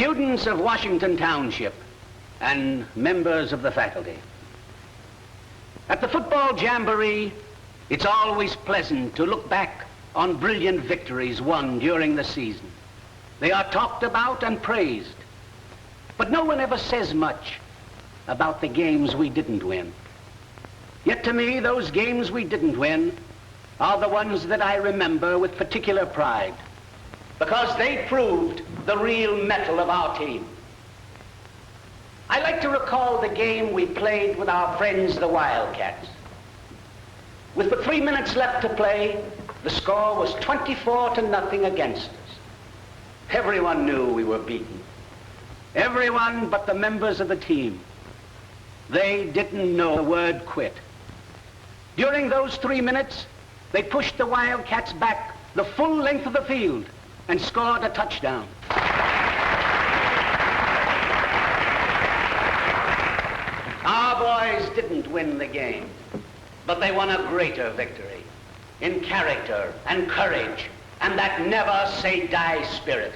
Students of Washington Township and members of the faculty. At the football jamboree, it's always pleasant to look back on brilliant victories won during the season. They are talked about and praised, but no one ever says much about the games we didn't win. Yet to me, those games we didn't win are the ones that I remember with particular pride, because they proved the real mettle of our team. I like to recall the game we played with our friends, the Wildcats. With but 3 minutes left to play, the score was 24-0 against us. Everyone knew we were beaten. Everyone but the members of the team. They didn't know the word quit. During those 3 minutes, they pushed the Wildcats back the full length of the field and scored a touchdown. Our boys didn't win the game, but they won a greater victory in character and courage and that never-say-die spirit.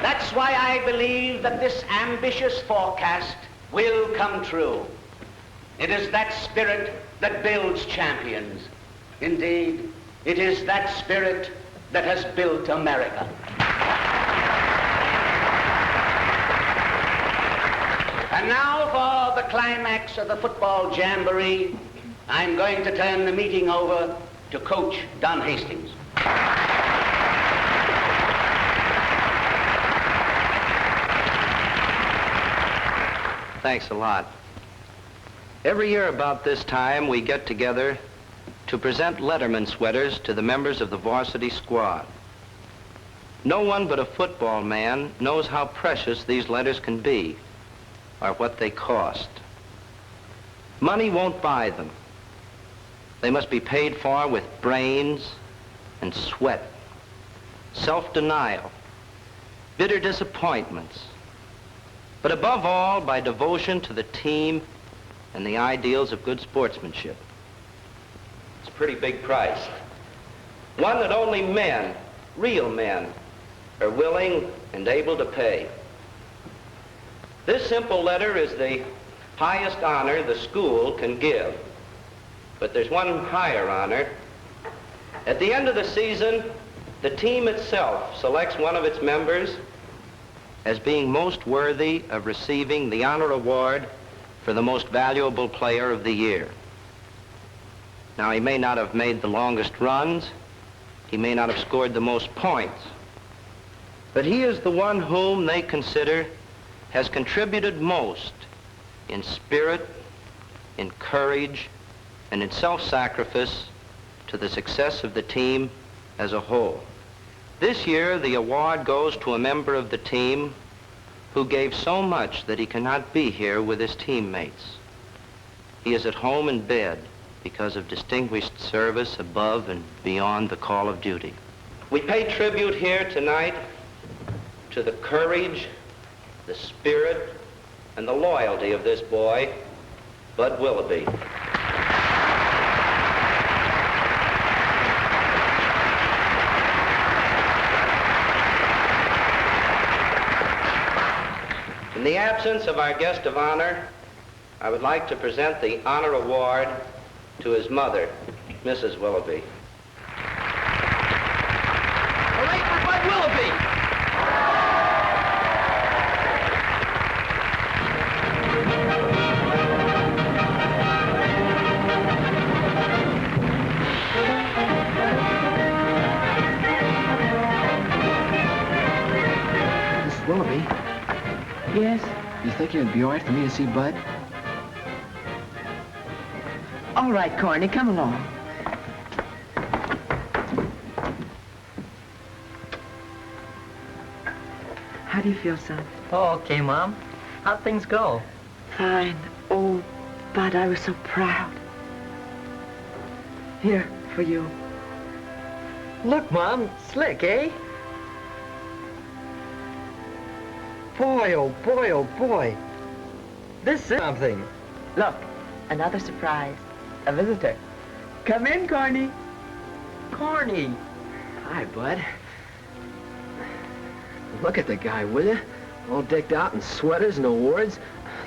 That's why I believe that this ambitious forecast will come true. It is that spirit that builds champions. Indeed, it is that spirit that has built America. And now for the climax of the football jamboree, I'm going to turn the meeting over to Coach Don Hastings. Thanks a lot. Every year about this time, we get together to present Letterman sweaters to the members of the varsity squad. No one but a football man knows how precious these letters can be, or what they cost. Money won't buy them. They must be paid for with brains and sweat, self-denial, bitter disappointments, but above all, by devotion to the team and the ideals of good sportsmanship. It's a pretty big price. One that only men, real men, are willing and able to pay. This simple letter is the highest honor the school can give. But there's one higher honor. At the end of the season, the team itself selects one of its members as being most worthy of receiving the honor award for the most valuable player of the year. Now, he may not have made the longest runs, he may not have scored the most points, but he is the one whom they consider has contributed most in spirit, in courage, and in self-sacrifice to the success of the team as a whole. This year, the award goes to a member of the team who gave so much that he cannot be here with his teammates. He is at home in bed because of distinguished service above and beyond the call of duty. We pay tribute here tonight to the courage, the spirit, and the loyalty of this boy, Bud Willoughby. In the absence of our guest of honor, I would like to present the honor award to his mother, Mrs. Willoughby. Hooray for Bud Willoughby! Miss Willoughby? Yes? You think it'd be all right for me to see Bud? All right, Corny, come along. How do you feel, son? Oh, okay, Mom. How'd things go? Fine. Oh, Bud, I was so proud. Here, for you. Look, Mom, slick, eh? Boy, oh boy, oh boy. This is something. Look, another surprise. A visitor. Come in, Corny. Corny. Hi, Bud. Look at the guy, will you? All decked out in sweaters and awards.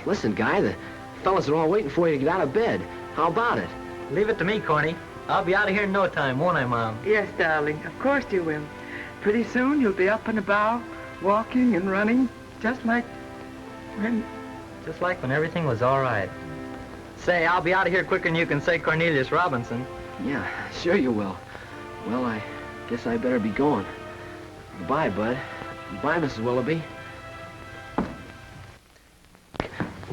Listen, Guy, the fellas are all waiting for you to get out of bed. How about it? Leave it to me, Corny. I'll be out of here in no time, won't I, Mom? Yes, darling, of course you will. Pretty soon you'll be up and about, walking and running, just like when... Just like when everything was all right. Say, I'll be out of here quicker than you can say Cornelius Robinson. Yeah, sure you will. Well, I guess I better be going. Goodbye, Bud. Goodbye, Mrs. Willoughby.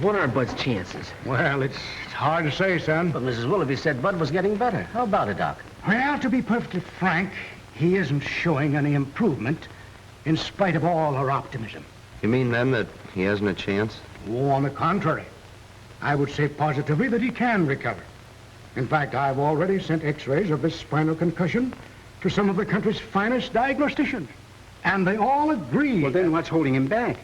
What are Bud's chances? Well, it's hard to say, son. But Mrs. Willoughby said Bud was getting better. How about it, Doc? Well, to be perfectly frank, he isn't showing any improvement in spite of all her optimism. You mean, then, that he hasn't a chance? Oh, on the contrary. I would say positively that he can recover. In fact, I've already sent x-rays of this spinal concussion to some of the country's finest diagnosticians. And they all agree. Well, then what's holding him back?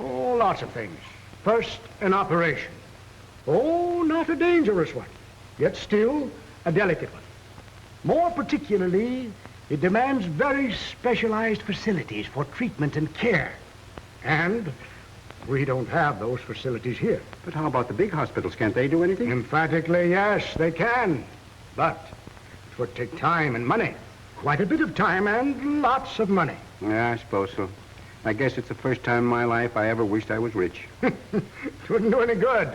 Oh, lots of things. First, an operation. Oh, not a dangerous one, yet still a delicate one. More particularly, it demands very specialized facilities for treatment and care. And we don't have those facilities here. But how about the big hospitals? Can't they do anything? Emphatically, yes, they can. But it would take time and money. Quite a bit of time and lots of money. Yeah, I suppose so. I guess it's the first time in my life I ever wished I was rich. It wouldn't do any good.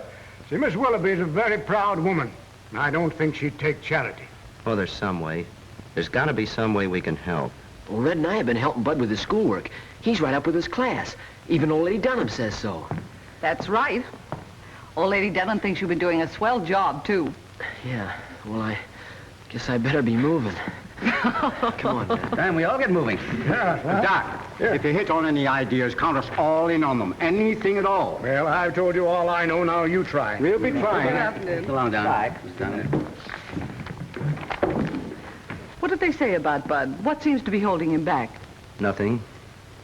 See, Miss Willoughby is a very proud woman. I don't think she'd take charity. Oh, there's some way. There's got to be some way we can help. Well, Red and I have been helping Bud with his schoolwork. He's right up with his class. Even old Lady Dunham says so. That's right. Old Lady Dunham thinks you've been doing a swell job, too. Yeah, well, I guess I better be moving. Come on, man. Time we all get moving. Yeah, well, Doc, if you hit on any ideas, count us all in on them. Anything at all. well, I've told you all I know. Now you try. We'll be trying. afternoon. So long, Don. Bye. Down there. What did they say about Bud? What seems to be holding him back? Nothing,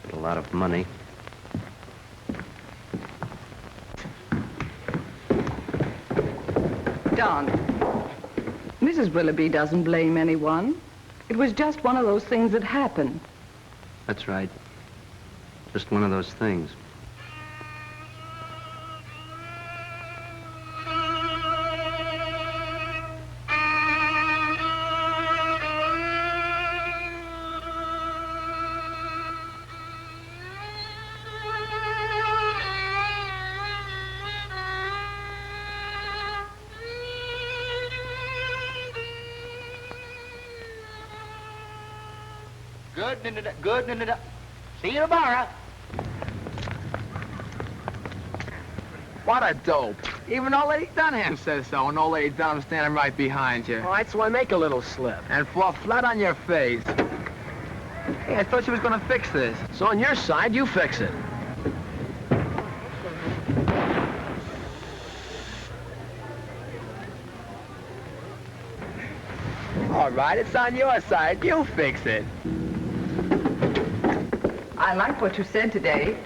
but a lot of money. Don, Mrs. Willoughby doesn't blame anyone. It was just one of those things that happened. That's right. Just one of those things. Good. See you tomorrow. What a dope. Even old Lady Dunham says so, and old Lady Dunham standing right behind you. All right, so I make a little slip. And fall flat on your face. Hey, I thought you was gonna fix this. So on your side, you fix it. All right, it's on your side. You fix it. I liked what you said today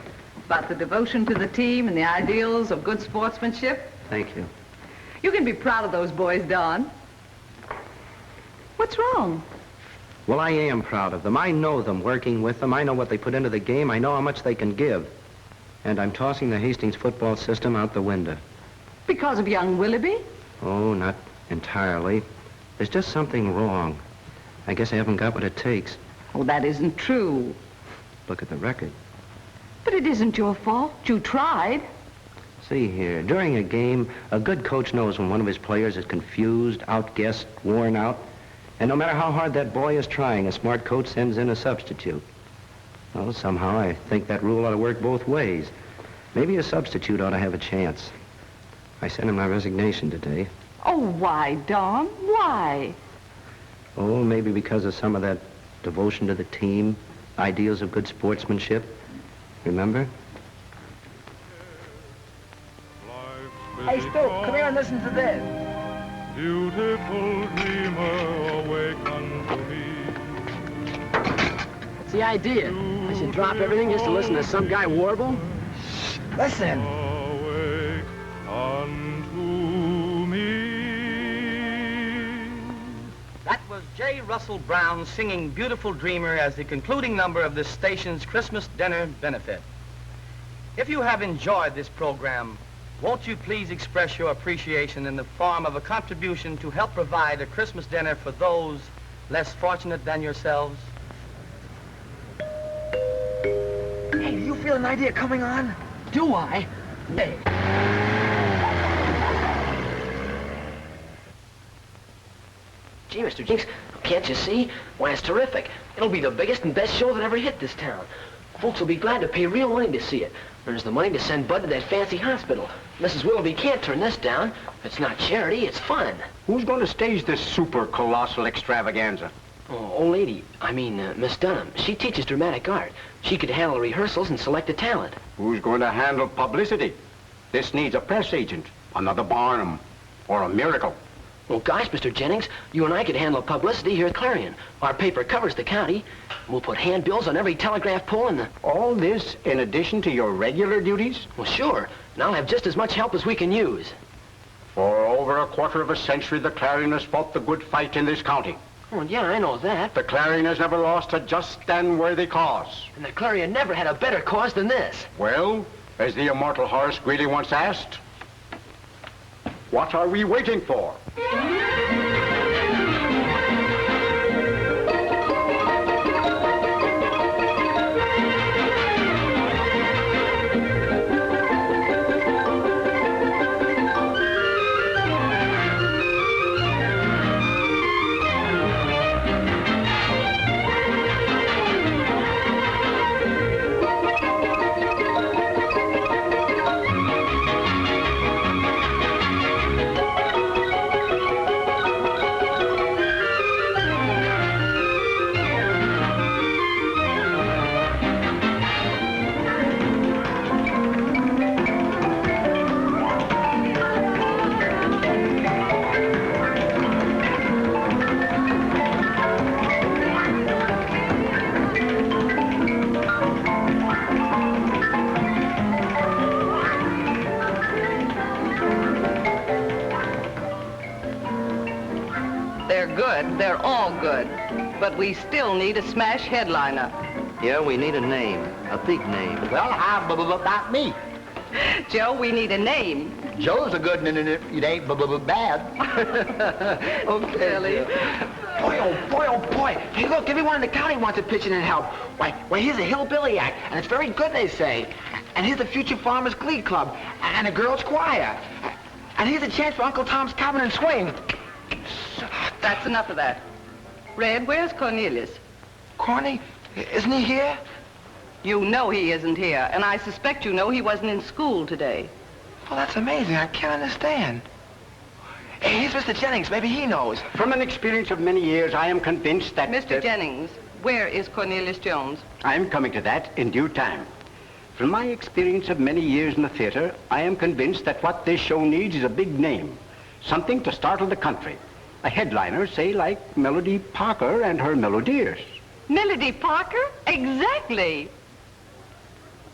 about the devotion to the team and the ideals of good sportsmanship. Thank you. You can be proud of those boys, Don. What's wrong? Well, I am proud of them. I know them, working with them. I know what they put into the game. I know how much they can give. And I'm tossing the Hastings football system out the window. Because of young Willoughby? Oh, not entirely. There's just something wrong. I guess I haven't got what it takes. Oh, that isn't true. Look at the record. But it isn't your fault. You tried. See here, during a game, a good coach knows when one of his players is confused, outguessed, worn out. And no matter how hard that boy is trying, a smart coach sends in a substitute. Well, somehow I think that rule ought to work both ways. Maybe a substitute ought to have a chance. I sent in my resignation today. Oh, why, Don? Why? Oh, maybe because of some of that devotion to the team, ideals of good sportsmanship. Remember? Hey, Stu, come here and listen to this. Beautiful dreamer, awaken to me. What's the idea? I should drop everything just to listen to some guy warble? Listen. Awake unto me. That was J. Russell Brown singing Beautiful Dreamer as the concluding number of this station's Christmas dinner benefit. If you have enjoyed this program, won't you please express your appreciation in the form of a contribution to help provide a Christmas dinner for those less fortunate than yourselves? Hey, do you feel an idea coming on? Do I? Hey. Gee, Mr. Jinks, can't you see? Why, it's terrific. It'll be the biggest and best show that ever hit this town. Folks will be glad to pay real money to see it. There's the money to send Bud to that fancy hospital. Mrs. Willoughby can't turn this down. It's not charity, it's fun. Who's going to stage this super colossal extravaganza? Oh, old lady, I mean, Miss Dunham. She teaches dramatic art. She could handle rehearsals and select a talent. Who's going to handle publicity? This needs a press agent, another Barnum, or a Miracle. Well, gosh, Mr. Jennings, you and I could handle publicity here at Clarion. Our paper covers the county. We'll put handbills on every telegraph pole in the... All this in addition to your regular duties? Well, sure. And I'll have just as much help as we can use. For over a quarter of a century, the Clarion has fought the good fight in this county. Oh, yeah, I know that. The Clarion has never lost a just and worthy cause. And the Clarion never had a better cause than this. Well, as the immortal Horace Greeley once asked, what are we waiting for? They're all good, but we still need a smash headliner. Yeah, we need a name, a big name. Well, how about me? Joe, we need a name. Joe's a good, and it ain't bad. Okay, Billy. Boy, oh boy. Hey, look, everyone in the county wants to pitch in and help. Why, here's a hillbilly act, and it's very good, they say. And here's the Future Farmers Glee Club, and a girls' choir. And here's a chance for Uncle Tom's Cabin and Swing. That's enough of that. Red, where's Cornelius? Corny, isn't he here? You know he isn't here, and I suspect you know he wasn't in school today. Well, that's amazing. I can't understand. Hey, here's Mr. Jennings. Maybe he knows. From an experience of many years, I am convinced that... Mr. Jennings, where is Cornelius Jones? I am coming to that in due time. From my experience of many years in the theater, I am convinced that what this show needs is a big name. Something to startle the country. A headliner, say, like Melody Parker and her Melodiers. Melody Parker? Exactly.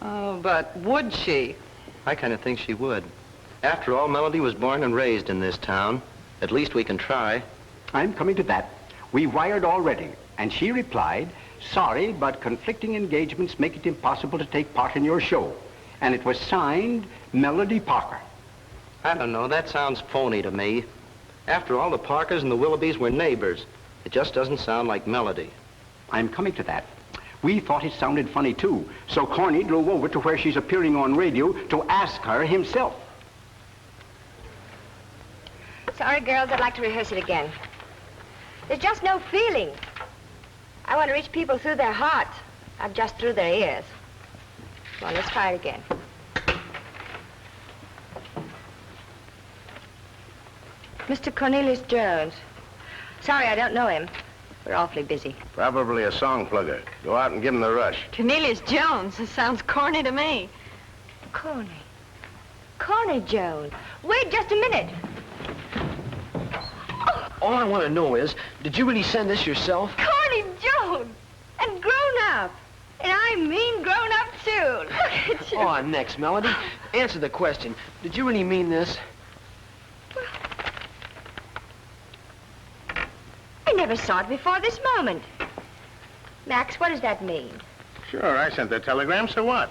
Oh, but would she? I kind of think she would. After all, Melody was born and raised in this town. At least we can try. I'm coming to that. We wired already, and she replied, sorry, but conflicting engagements make it impossible to take part in your show. And it was signed Melody Parker. I don't know, that sounds phony to me. After all, the Parkers and the Willoughbys were neighbors. It just doesn't sound like Melody. I'm coming to that. We thought it sounded funny, too, so Corny drove over to where she's appearing on radio to ask her himself. Sorry, girls, I'd like to rehearse it again. There's just no feeling. I want to reach people through their hearts, not just through their ears. Come on, let's try it again. Mr. Cornelius Jones. Sorry, I don't know him. We're awfully busy. Probably a song plugger. Go out and give him the rush. Cornelius Jones. This sounds corny to me. Corny. Corny Jones. Wait just a minute. All I want to know is, did you really send this yourself? Corny Jones! And grown up. And I mean grown up, too. Look at you. Oh, next, Melody. Answer the question. Did you really mean this? never saw it before this moment. Max, what does that mean? Sure, I sent the telegram, so what?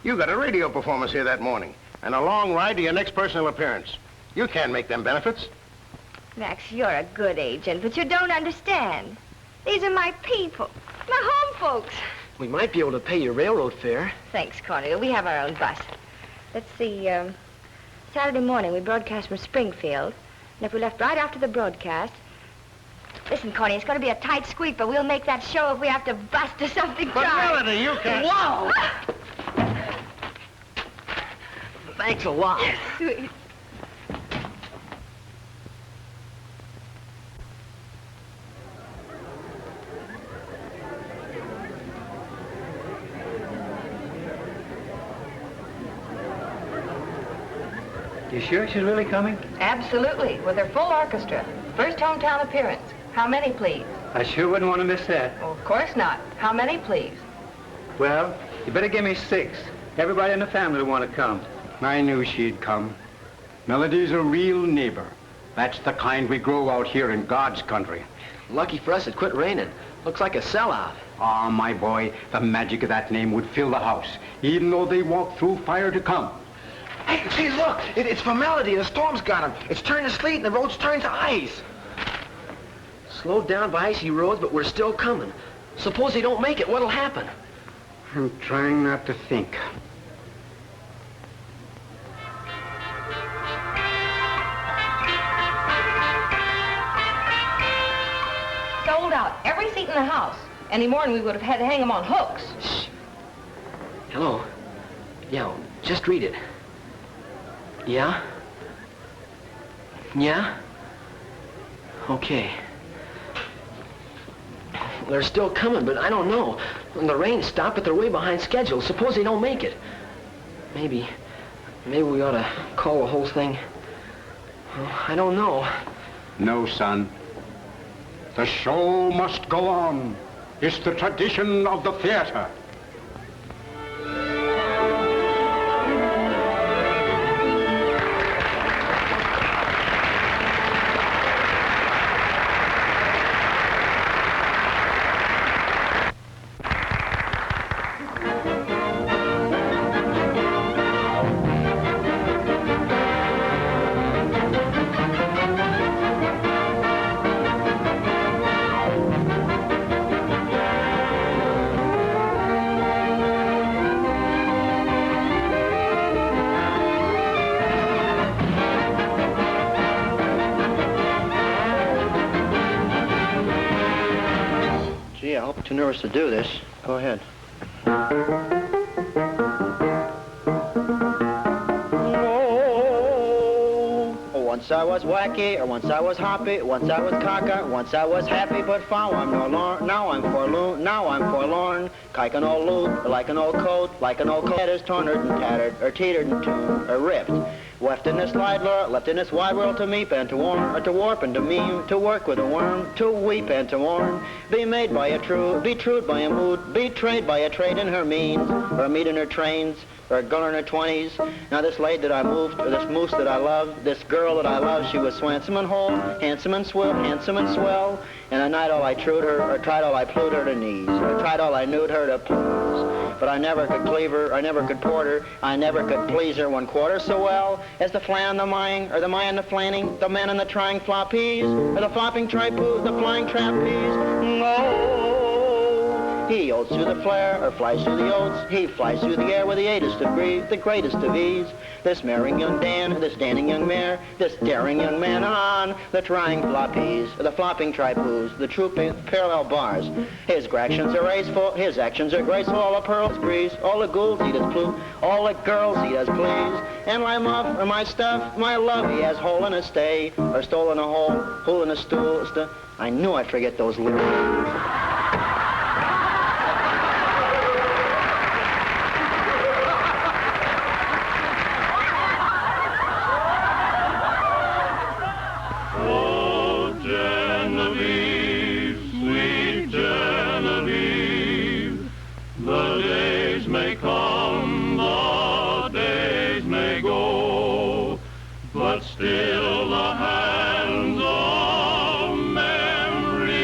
You got a radio performance here that morning, and a long ride to your next personal appearance. You can't make them benefits. Max, you're a good agent, but you don't understand. These are my people, my home folks. We might be able to pay your railroad fare. Thanks, Cornelia. We have our own bus. Let's see, Saturday morning we broadcast from Springfield, and if we left right after the broadcast... Listen, Corny, it's going to be a tight squeak, but we'll make that show if we have to bust to something But tight. Melody, you can't... Whoa! Thanks a lot. Sweet. You sure she's really coming? Absolutely, with her full orchestra. First hometown appearance. How many, please? I sure wouldn't want to miss that. Oh, of course not. How many, please? Well, you better give me 6. Everybody in the family will want to come. I knew she'd come. Melody's a real neighbor. That's the kind we grow out here in God's country. Lucky for us, it quit raining. Looks like a sellout. Ah, my boy, the magic of that name would fill the house, even though they walked through fire to come. Hey, see, look. It's for Melody. The storm's got him. It's turned to sleet and the road's turned to ice. Slowed down by icy roads, but we're still coming. Suppose they don't make it, what'll happen? I'm trying not to think. Sold out. Every seat in the house. Any more and we would have had to hang them on hooks. Shh. Hello? Yeah, just read it. Yeah? Yeah? Okay. They're still coming, but I don't know. When the rain stopped, but they're way behind schedule. Suppose they don't make it. Maybe we ought to call the whole thing. Oh, I don't know. No, son. The show must go on. It's the tradition of the theater. Too nervous to do this. Go ahead. Once I was wacky, or once I was hoppy, once I was cocker, once I was happy, but found I'm no lorn. Now I'm forlorn, now I'm forlorn. Like an old loot, like an old coat, like an old coat that is torn and tattered, or teetered and torn, or ripped. Left in this wide world, left in this wide world to meep and to warm, or to warp and to meme, to work with a worm, to weep and to mourn. Be made by a true, be trued by a mood, betrayed by a trade in her means, or a meat in her trains, or a girl in her 20s. Now this lady that I moved, or this moose that I loved, this girl that I loved, she was handsome and whole, handsome and swell. And at night all I trued her, or tried all I plued her to knees, or tried all I knew her to please. But I never could cleave her, I never could port her, I never could please her 1/4 so well as the flan the mying, or the my and the flanning, the man and the trying floppies, or the flopping tripoos, the flying trapeze. Oh, he oats through the flare, or flies through the oats, he flies through the air with the 8th degree, the greatest of ease. This marrying young Dan, this danning young mare, this daring young man on the trying floppies, the flopping tripoos, the trooping parallel bars. His actions are graceful, his actions are graceful, all the pearls breeze, all the ghouls he does plume, all the girls he does please. And my muff, or my stuff, my love, he has hole in a stay, or stolen a hole in a stool. I knew I'd forget those lyrics. Still the hands of memory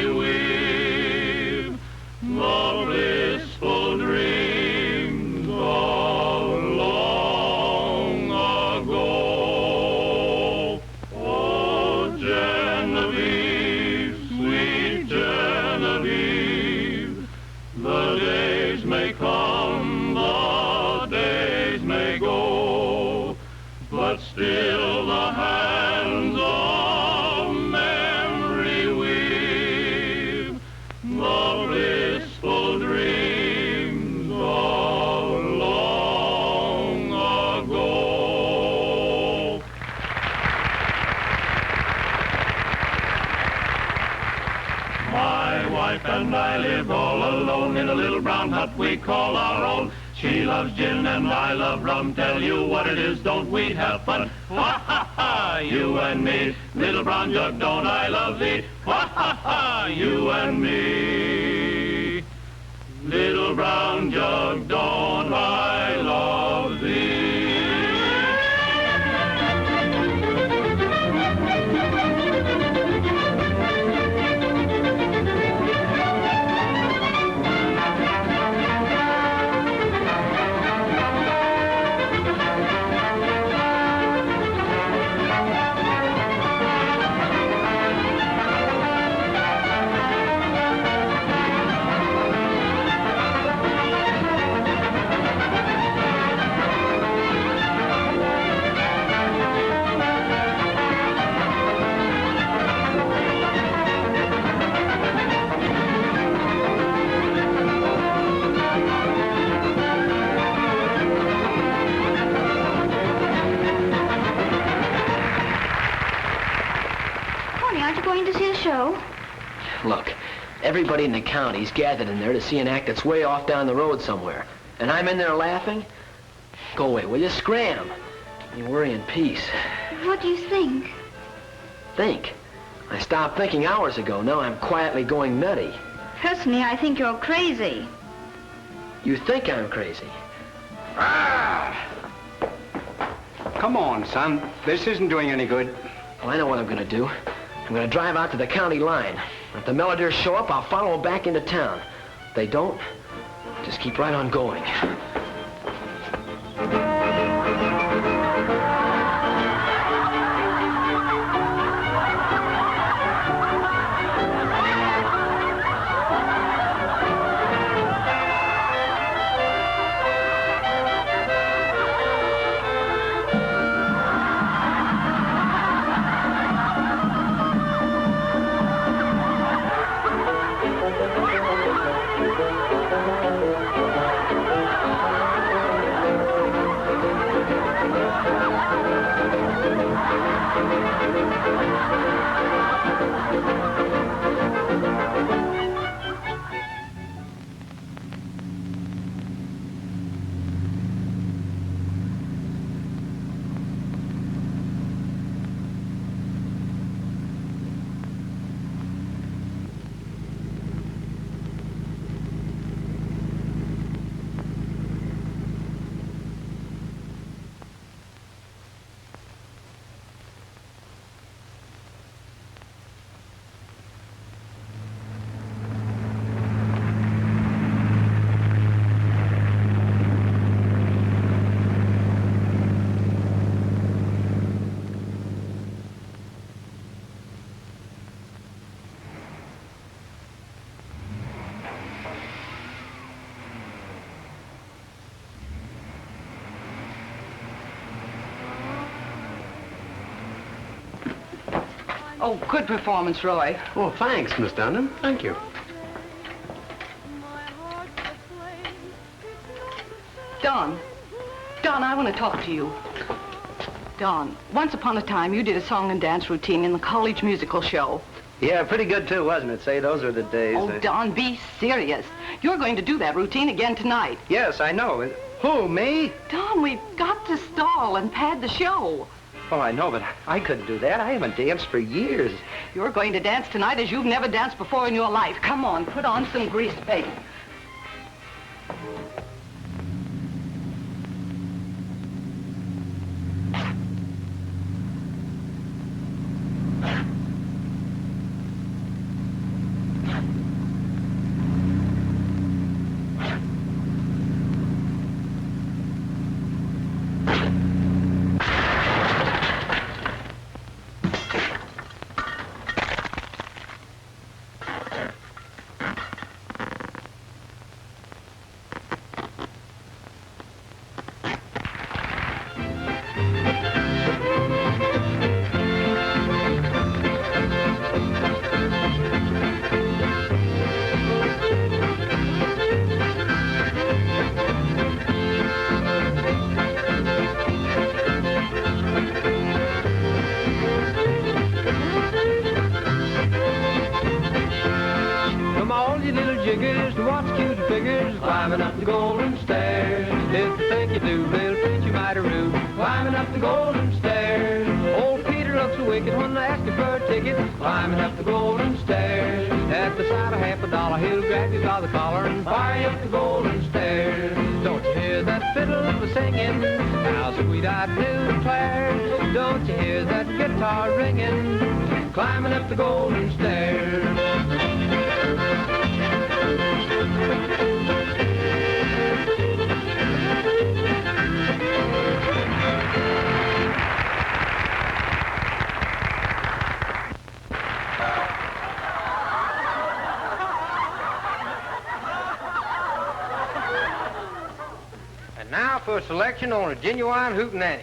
wife and I live all alone in a little brown hut we call our own. She loves gin and I love rum. Tell you what it is, don't we have fun? Ha ha ha, you and me. Little brown jug, don't I love thee? Ha ha ha, you and me. Little brown jug, don't I love thee? Show? Look, everybody in the county's gathered in there to see an act that's way off down the road somewhere. And I'm in there laughing? Go away, will you? Scram! You worry in peace. What do you think? Think? I stopped thinking hours ago. Now I'm quietly going nutty. Personally, I think you're crazy. You think I'm crazy? Ah! Come on, son. This isn't doing any good. Well, I know what I'm going to do. I'm going to drive out to the county line. If the Melodiers show up, I'll follow them back into town. If they don't, just keep right on going. Oh, good performance, Roy. Oh, thanks, Miss Dunham. Thank you. Don. Don, I want to talk to you. Don, once upon a time, you did a song and dance routine in the college musical show. Yeah, pretty good too, wasn't it? Say, those were the days. Oh, Don, be serious. You're going to do that routine again tonight. Yes, I know. Who, me? Don, we've got to stall and pad the show. Oh, I know, but I couldn't do that. I haven't danced for years. You're going to dance tonight as you've never danced before in your life. Come on, put on some grease paint. figures to watch cute figures climbing up the golden stairs. If you think you do, they'll treat you mighty rude climbing up the golden stairs. Old Peter looks so wicked when they ask you for a ticket climbing up the golden stairs. At the sight of $50, he'll grab you by the collar and fire you up the golden stairs. Don't you hear that fiddle singing? How sweet I do declare. Don't you hear that guitar ringing? Climbing up the golden stairs. And now for a selection on a genuine hootenanny.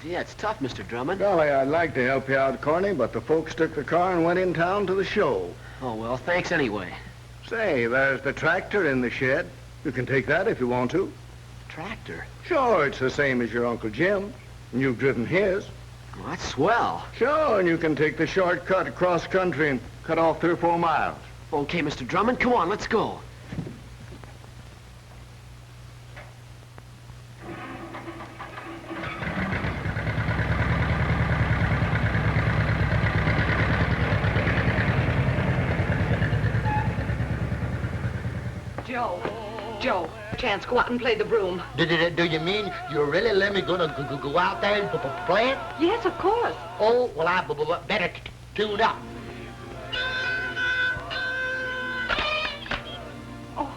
Yeah, it's tough, Mr. Drummond. Golly, I'd like to help you out, Corny, but the folks took the car and went in town to the show. Oh, well, thanks anyway. Say, there's the tractor in the shed. You can take that if you want to. Tractor? Sure, it's the same as your Uncle Jim's. And you've driven his. Well, that's swell. Sure, and you can take the shortcut across country and cut off 3 or 4 miles. Okay, Mr. Drummond, come on, let's go. Joe, chance, go out and play the broom. Do you mean you really let me go out there and play it? Yes, of course. Oh, well, I better tune up. Oh,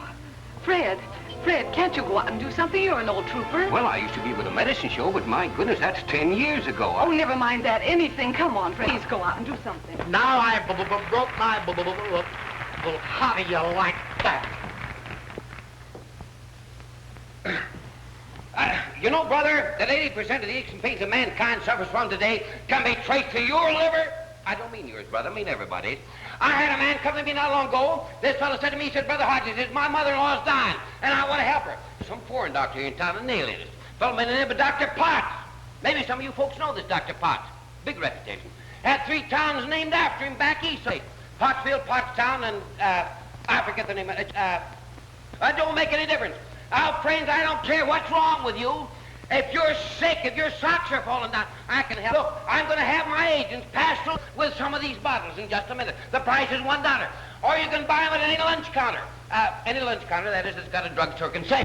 Fred, can't you go out and do something? You're an old trooper. Well, I used to be with a medicine show, but my goodness, that's 10 years ago. Oh, never mind that. Anything. Come on, Fred. Please go out and do something. Now I broke my... Well, how do you like that? You know, brother, that 80% of the aches and pains that mankind suffers from today can be traced to your liver. I don't mean yours, brother. I mean everybody's. I had a man come to me not long ago. This fellow said to me, he said, Brother Hodges, my mother-in-law's dying, and I want to help her. Some foreign doctor here in town, a nail in it. Fellow by the name of Dr. Potts. Maybe some of you folks know this Dr. Potts. Big reputation. Had 3 towns named after him back east. Pottsville, Pottstown, and I forget the name of it. It don't make any difference. Friends, I don't care what's wrong with you. If you're sick, if your socks are falling down, I can help. Look, I'm going to have my agents pass through with some of these bottles in just a minute. The price is $1. Or you can buy them at any lunch counter. Any lunch counter, that is, that's got a drugstore can say.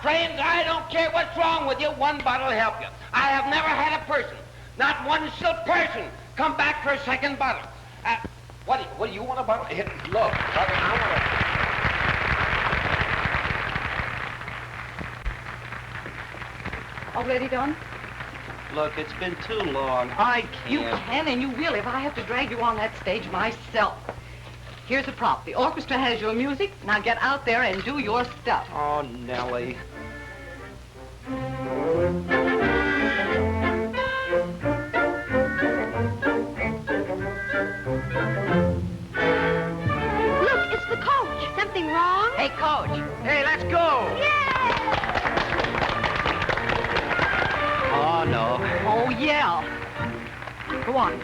Friends, I don't care what's wrong with you. 1 bottle will help you. I have never had a person, not one single person, come back for a second bottle. What do you want a bottle? Look, brother, I want a... Already done? Look, it's been too long. I can't. You can and you will if I have to drag you on that stage myself. Here's the prop. The orchestra has your music. Now get out there and do your stuff. Oh, Nellie. Look, it's the coach. Something wrong? Hey, Coach. Hey, let's go. Oh, no. Oh, yeah. Go on.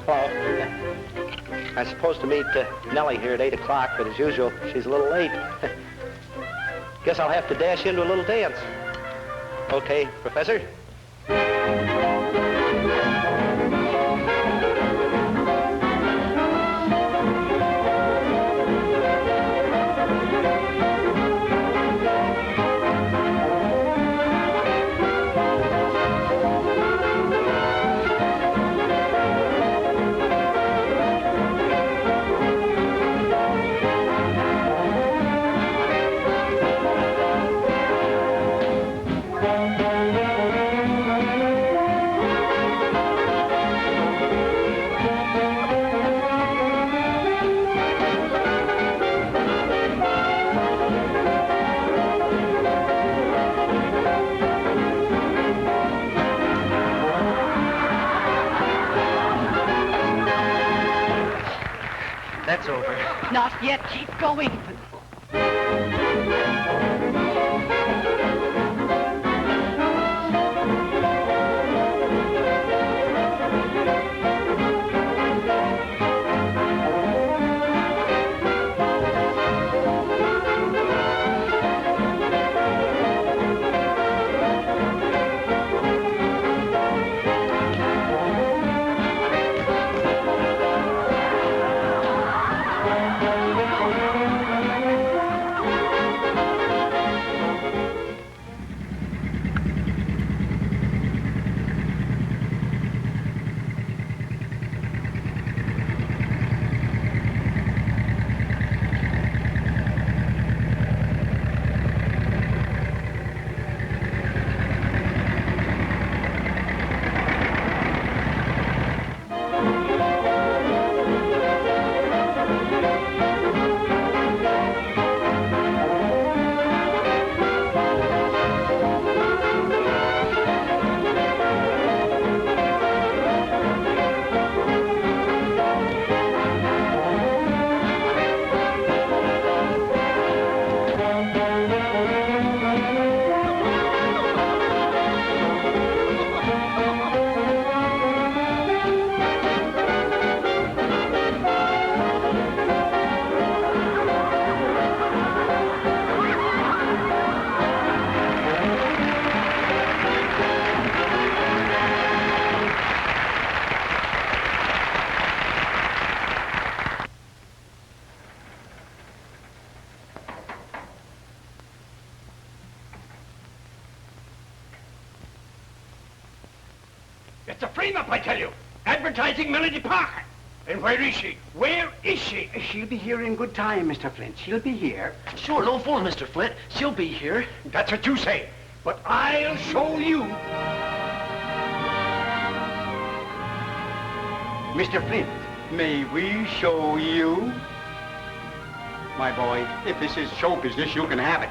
Hello. I'm supposed to meet Nellie here at 8 o'clock, but as usual, she's a little late. Guess I'll have to dash into a little dance. Okay, Professor? That's over. Not yet. Keep going. It's a frame-up, I tell you. Advertising Melody Parker. And where is she? Where is she? She'll be here in good time, Mr. Flint. She'll be here. Sure, no fool, Mr. Flint. She'll be here. That's what you say. But I'll show you. Mr. Flint, may we show you? My boy, if this is show business, you can have it.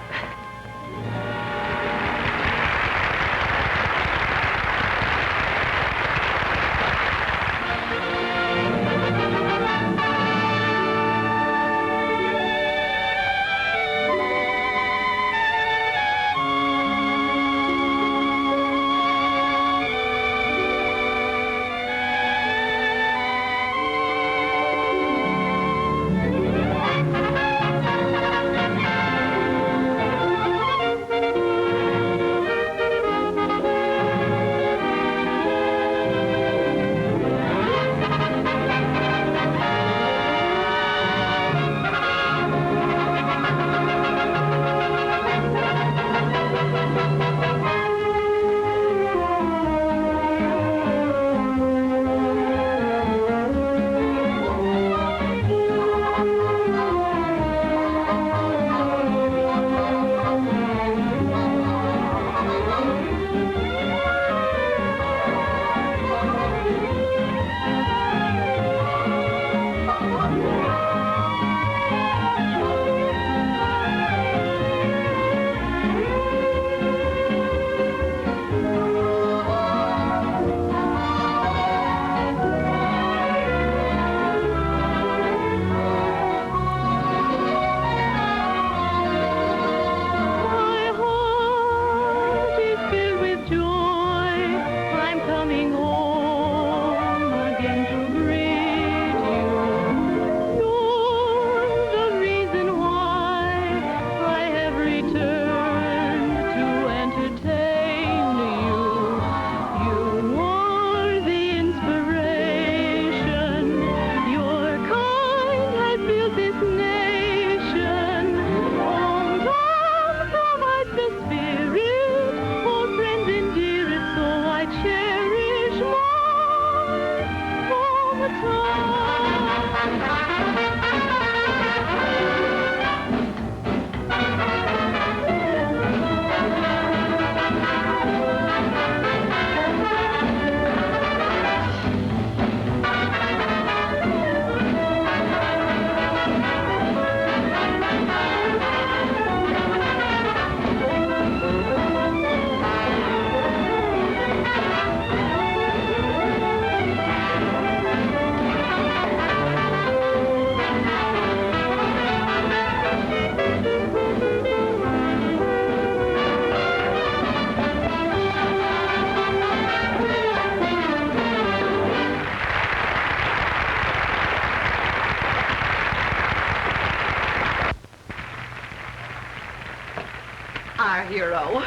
hero.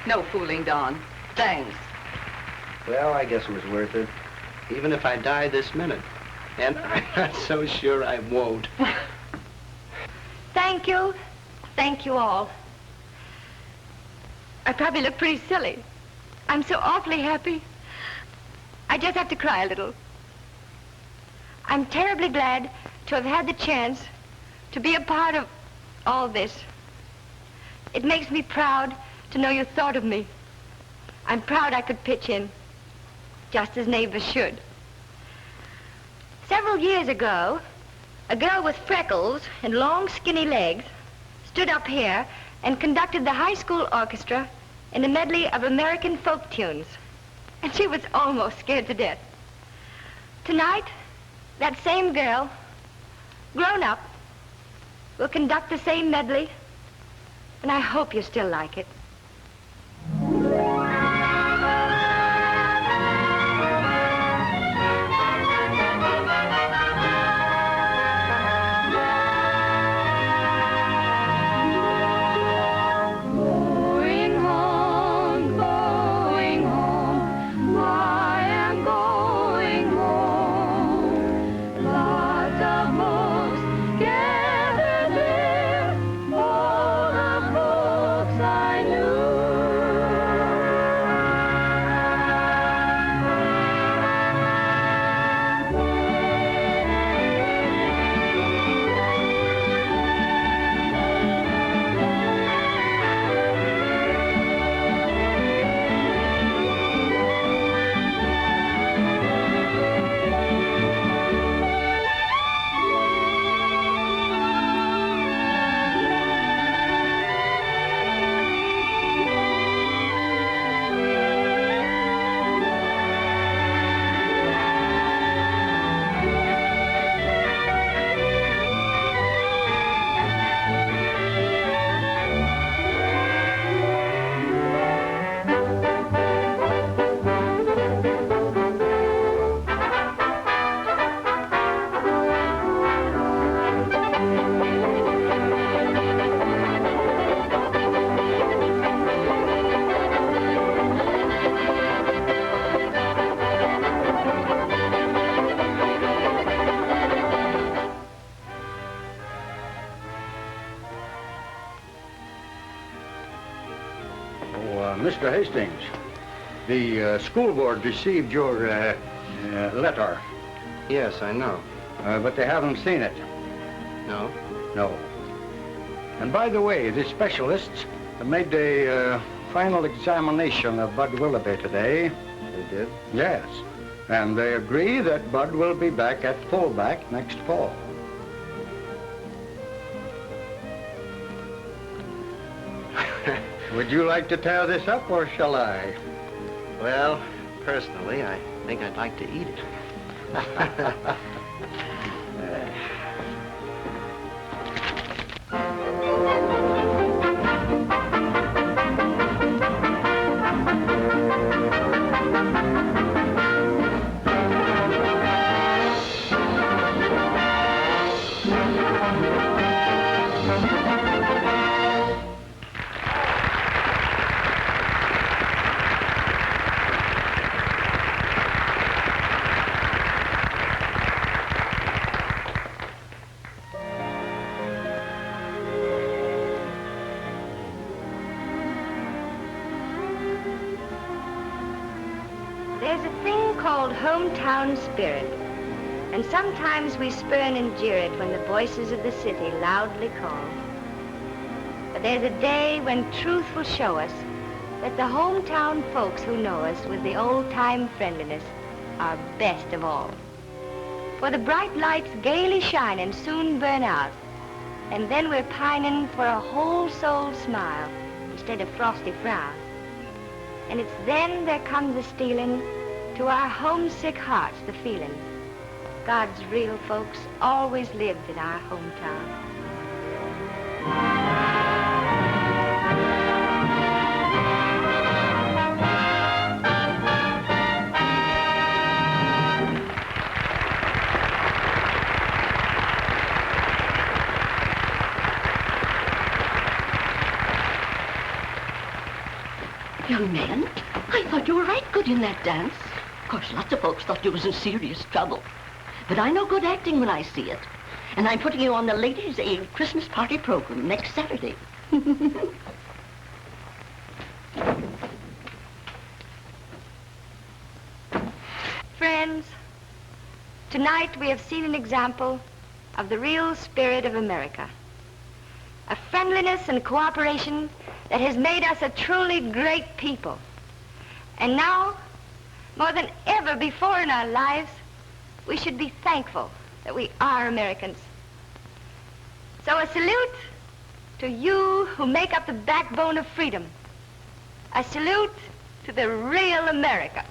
No fooling, Don. Thanks. Well, I guess it was worth it. Even if I die this minute. And I'm not so sure I won't. Thank you. Thank you all. I probably look pretty silly. I'm so awfully happy. I just have to cry a little. I'm terribly glad to have had the chance to be a part of all this. It makes me proud to know you thought of me. I'm proud I could pitch in, just as neighbors should. Several years ago, a girl with freckles and long, skinny legs stood up here and conducted the high school orchestra in a medley of American folk tunes. And she was almost scared to death. Tonight, that same girl, grown up, will conduct the same medley, and I hope you still like it. Mr. Hastings, the school board received your letter. Yes, I know. But they haven't seen it. No? No. And by the way, the specialists made a final examination of Bud Willoughby today. They did? Yes. And they agree that Bud will be back at fullback next fall. Would you like to tear this up, or shall I? Well, personally, I think I'd like to eat it. There's a thing called hometown spirit, and sometimes we spurn and jeer it when the voices of the city loudly call. But there's a day when truth will show us that the hometown folks who know us with the old-time friendliness are best of all. For the bright lights gaily shine and soon burn out, and then we're pining for a whole-soul smile instead of frosty frown. And it's then there comes a stealing to our homesick hearts the feeling God's real folks always lived in our hometown. young man. I thought you were right good in that dance. Of course, lots of folks thought you was in serious trouble. But I know good acting when I see it. And I'm putting you on the Ladies' Aid Christmas party program next Saturday. Friends, tonight we have seen an example of the real spirit of America. A friendliness and cooperation that has made us a truly great people. And now, more than ever before in our lives, we should be thankful that we are Americans. So a salute to you who make up the backbone of freedom. A salute to the real America.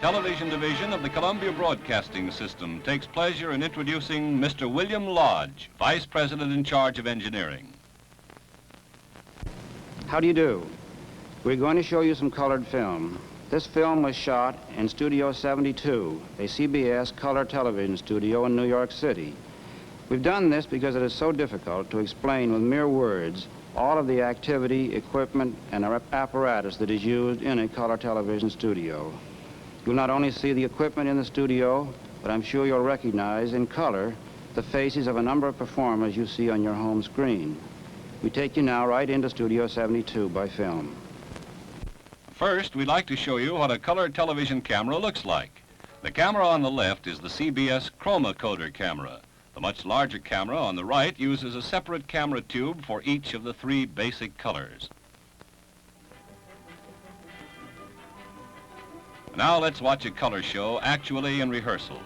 Television Division of the Columbia Broadcasting System takes pleasure in introducing Mr. William Lodge, Vice President in charge of engineering. How do you do? We're going to show you some colored film. This film was shot in Studio 72, a CBS color television studio in New York City. We've done this because it is so difficult to explain with mere words all of the activity, equipment, and apparatus that is used in a color television studio. You'll not only see the equipment in the studio, but I'm sure you'll recognize in color the faces of a number of performers you see on your home screen. We take you now right into Studio 72 by film. First, we'd like to show you what a color television camera looks like. The camera on the left is the CBS Chroma Coder camera. The much larger camera on the right uses a separate camera tube for each of the three basic colors. Now let's watch a color show actually in rehearsal.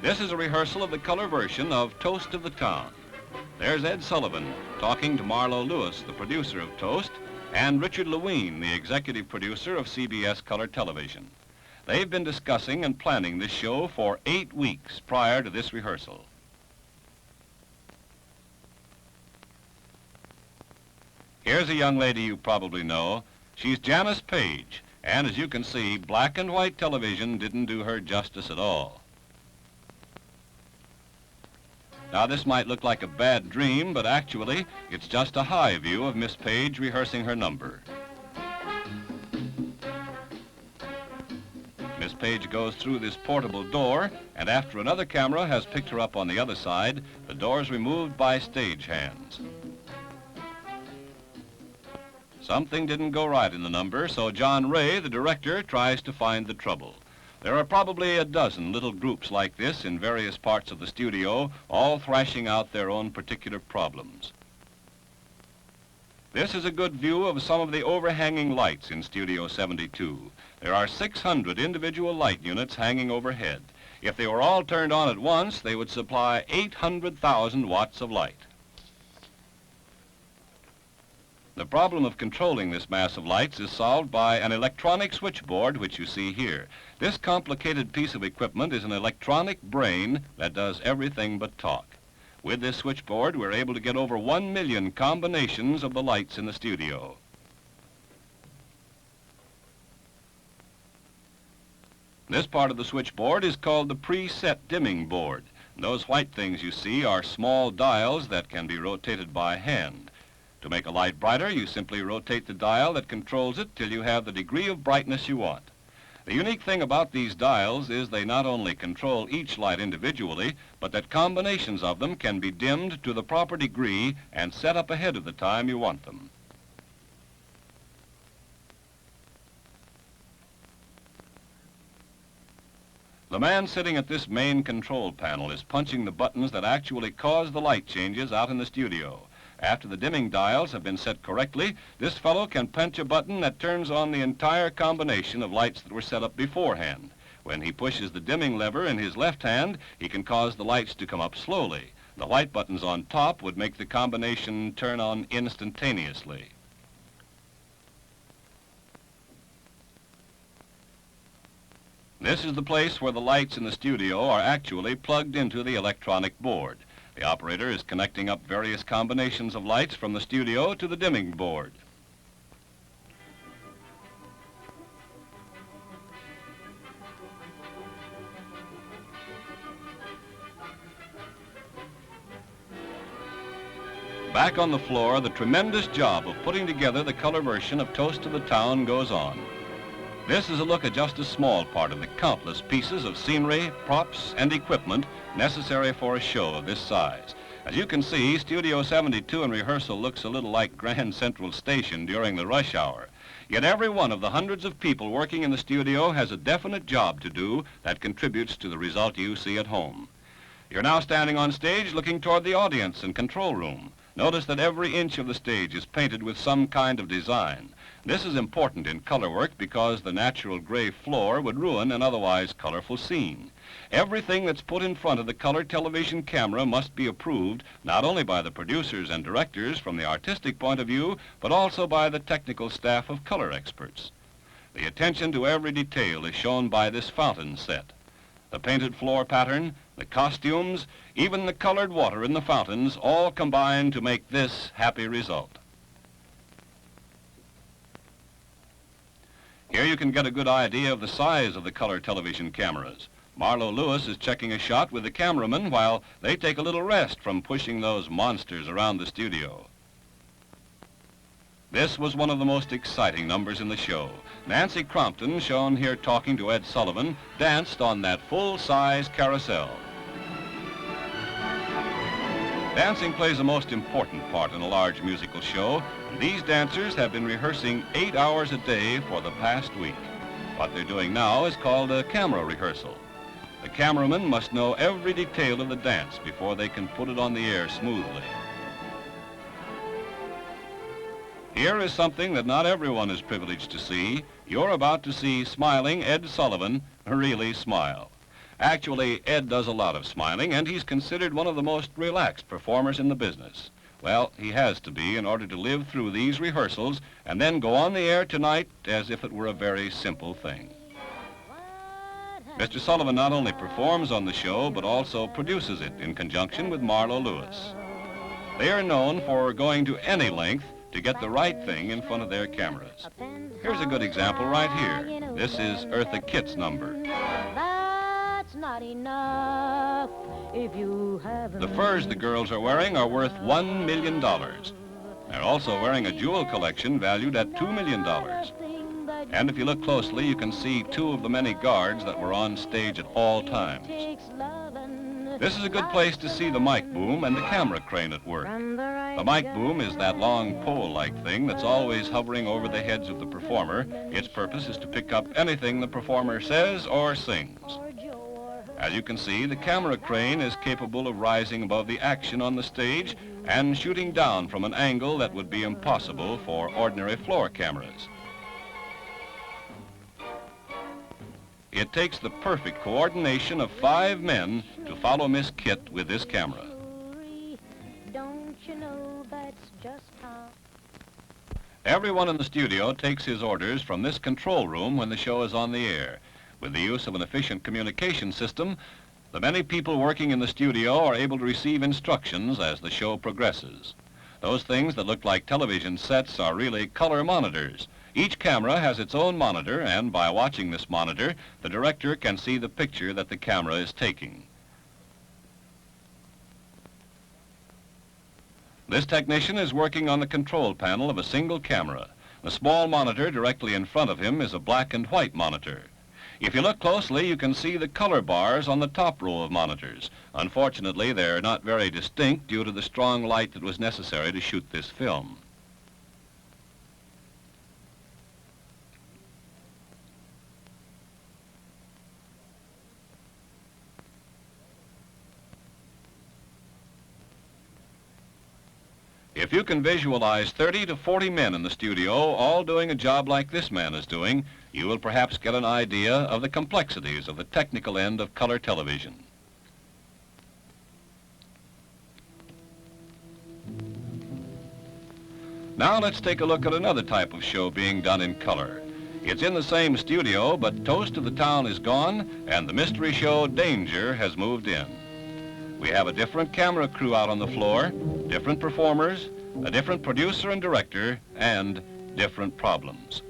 This is a rehearsal of the color version of Toast of the Town. There's Ed Sullivan talking to Marlo Lewis, the producer of Toast, and Richard Lewine, the executive producer of CBS Color Television. They've been discussing and planning this show for 8 weeks prior to this rehearsal. Here's a young lady you probably know. She's Janice Page. And as you can see, black and white television didn't do her justice at all. Now this might look like a bad dream, but actually it's just a high view of Miss Page rehearsing her number. Miss Page goes through this portable door, and after another camera has picked her up on the other side, the door is removed by stage hands. Something didn't go right in the number, so John Ray, the director, tries to find the trouble. There are probably a dozen little groups like this in various parts of the studio, all thrashing out their own particular problems. This is a good view of some of the overhanging lights in Studio 72. There are 600 individual light units hanging overhead. If they were all turned on at once, they would supply 800,000 watts of light. The problem of controlling this mass of lights is solved by an electronic switchboard, which you see here. This complicated piece of equipment is an electronic brain that does everything but talk. With this switchboard, we're able to get over 1 million combinations of the lights in the studio. This part of the switchboard is called the preset dimming board. Those white things you see are small dials that can be rotated by hand. To make a light brighter, you simply rotate the dial that controls it till you have the degree of brightness you want. The unique thing about these dials is they not only control each light individually, but that combinations of them can be dimmed to the proper degree and set up ahead of the time you want them. The man sitting at this main control panel is punching the buttons that actually cause the light changes out in the studio. After the dimming dials have been set correctly, this fellow can punch a button that turns on the entire combination of lights that were set up beforehand. When he pushes the dimming lever in his left hand, he can cause the lights to come up slowly. The white buttons on top would make the combination turn on instantaneously. This is the place where the lights in the studio are actually plugged into the electronic board. The operator is connecting up various combinations of lights from the studio to the dimming board. Back on the floor, the tremendous job of putting together the color version of Toast to the Town goes on. This is a look at just a small part of the countless pieces of scenery, props, and equipment necessary for a show of this size. As you can see, Studio 72 in rehearsal looks a little like Grand Central Station during the rush hour. Yet every one of the hundreds of people working in the studio has a definite job to do that contributes to the result you see at home. You're now standing on stage looking toward the audience and control room. Notice that every inch of the stage is painted with some kind of design. This is important in color work because the natural gray floor would ruin an otherwise colorful scene. Everything that's put in front of the color television camera must be approved not only by the producers and directors from the artistic point of view, but also by the technical staff of color experts. The attention to every detail is shown by this fountain set. The painted floor pattern, the costumes, even the colored water in the fountains all combine to make this happy result. Here you can get a good idea of the size of the color television cameras. Marlowe Lewis is checking a shot with the cameraman while they take a little rest from pushing those monsters around the studio. This was one of the most exciting numbers in the show. Nancy Crompton, shown here talking to Ed Sullivan, danced on that full-size carousel. Dancing plays a most important part in a large musical show, and these dancers have been rehearsing 8 hours a day for the past week. What they're doing now is called a camera rehearsal. The cameraman must know every detail of the dance before they can put it on the air smoothly. Here is something that not everyone is privileged to see. You're about to see smiling Ed Sullivan really smile. Actually, Ed does a lot of smiling, and he's considered one of the most relaxed performers in the business. Well, he has to be in order to live through these rehearsals and then go on the air tonight as if it were a very simple thing. Mr. Sullivan not only performs on the show, but also produces it in conjunction with Marlowe Lewis. They are known for going to any length to get the right thing in front of their cameras. Here's a good example right here. This is Eartha Kitt's number. That's not enough if you haven't. The furs the girls are wearing are worth $1 million. They're also wearing a jewel collection valued at $2 million. And if you look closely, you can see 2 of the many guards that were on stage at all times. This is a good place to see the mic boom and the camera crane at work. The mic boom is that long pole-like thing that's always hovering over the heads of the performer. Its purpose is to pick up anything the performer says or sings. As you can see, the camera crane is capable of rising above the action on the stage and shooting down from an angle that would be impossible for ordinary floor cameras. It takes the perfect coordination of 5 men to follow Miss Kit with this camera. Don't you know that's just how... Everyone in the studio takes his orders from this control room when the show is on the air. With the use of an efficient communication system, the many people working in the studio are able to receive instructions as the show progresses. Those things that look like television sets are really color monitors. Each camera has its own monitor, and by watching this monitor, the director can see the picture that the camera is taking. This technician is working on the control panel of a single camera. The small monitor directly in front of him is a black and white monitor. If you look closely, you can see the color bars on the top row of monitors. Unfortunately, they're not very distinct due to the strong light that was necessary to shoot this film. If you can visualize 30 to 40 men in the studio all doing a job like this man is doing, you will perhaps get an idea of the complexities of the technical end of color television. Now let's take a look at another type of show being done in color. It's in the same studio, but Toast of the Town is gone, and the mystery show Danger has moved in. We have a different camera crew out on the floor, different performers, a different producer and director, and different problems.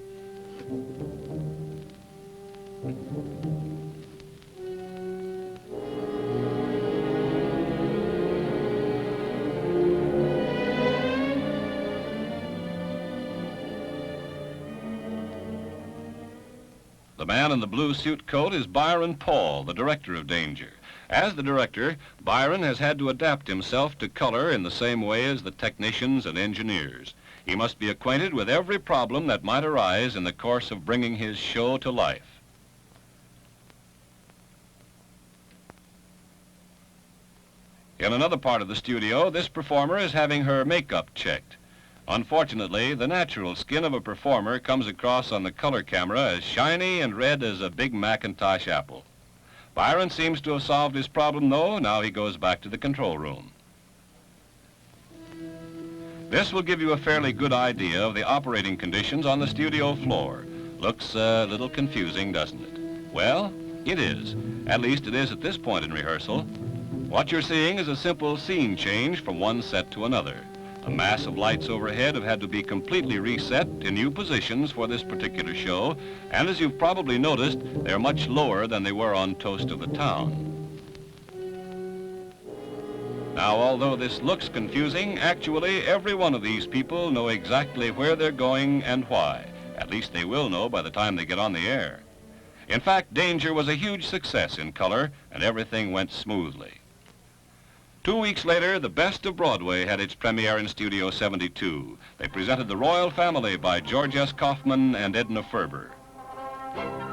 The man in the blue suit coat is Byron Paul, the director of Danger. As the director, Byron has had to adapt himself to color in the same way as the technicians and engineers. He must be acquainted with every problem that might arise in the course of bringing his show to life. In another part of the studio, this performer is having her makeup checked. Unfortunately, the natural skin of a performer comes across on the color camera as shiny and red as a big Macintosh apple. Byron seems to have solved his problem, though. Now he goes back to the control room. This will give you a fairly good idea of the operating conditions on the studio floor. Looks a little confusing, doesn't it? Well, it is. At least it is at this point in rehearsal. What you're seeing is a simple scene change from one set to another. A mass of lights overhead have had to be completely reset in new positions for this particular show, and as you've probably noticed, they're much lower than they were on Toast of the Town. Now, although this looks confusing, actually every one of these people know exactly where they're going and why. At least they will know by the time they get on the air. In fact, Danger was a huge success in color, and everything went smoothly. 2 weeks later, The Best of Broadway had its premiere in Studio 72. They presented The Royal Family by George S. Kaufman and Edna Ferber.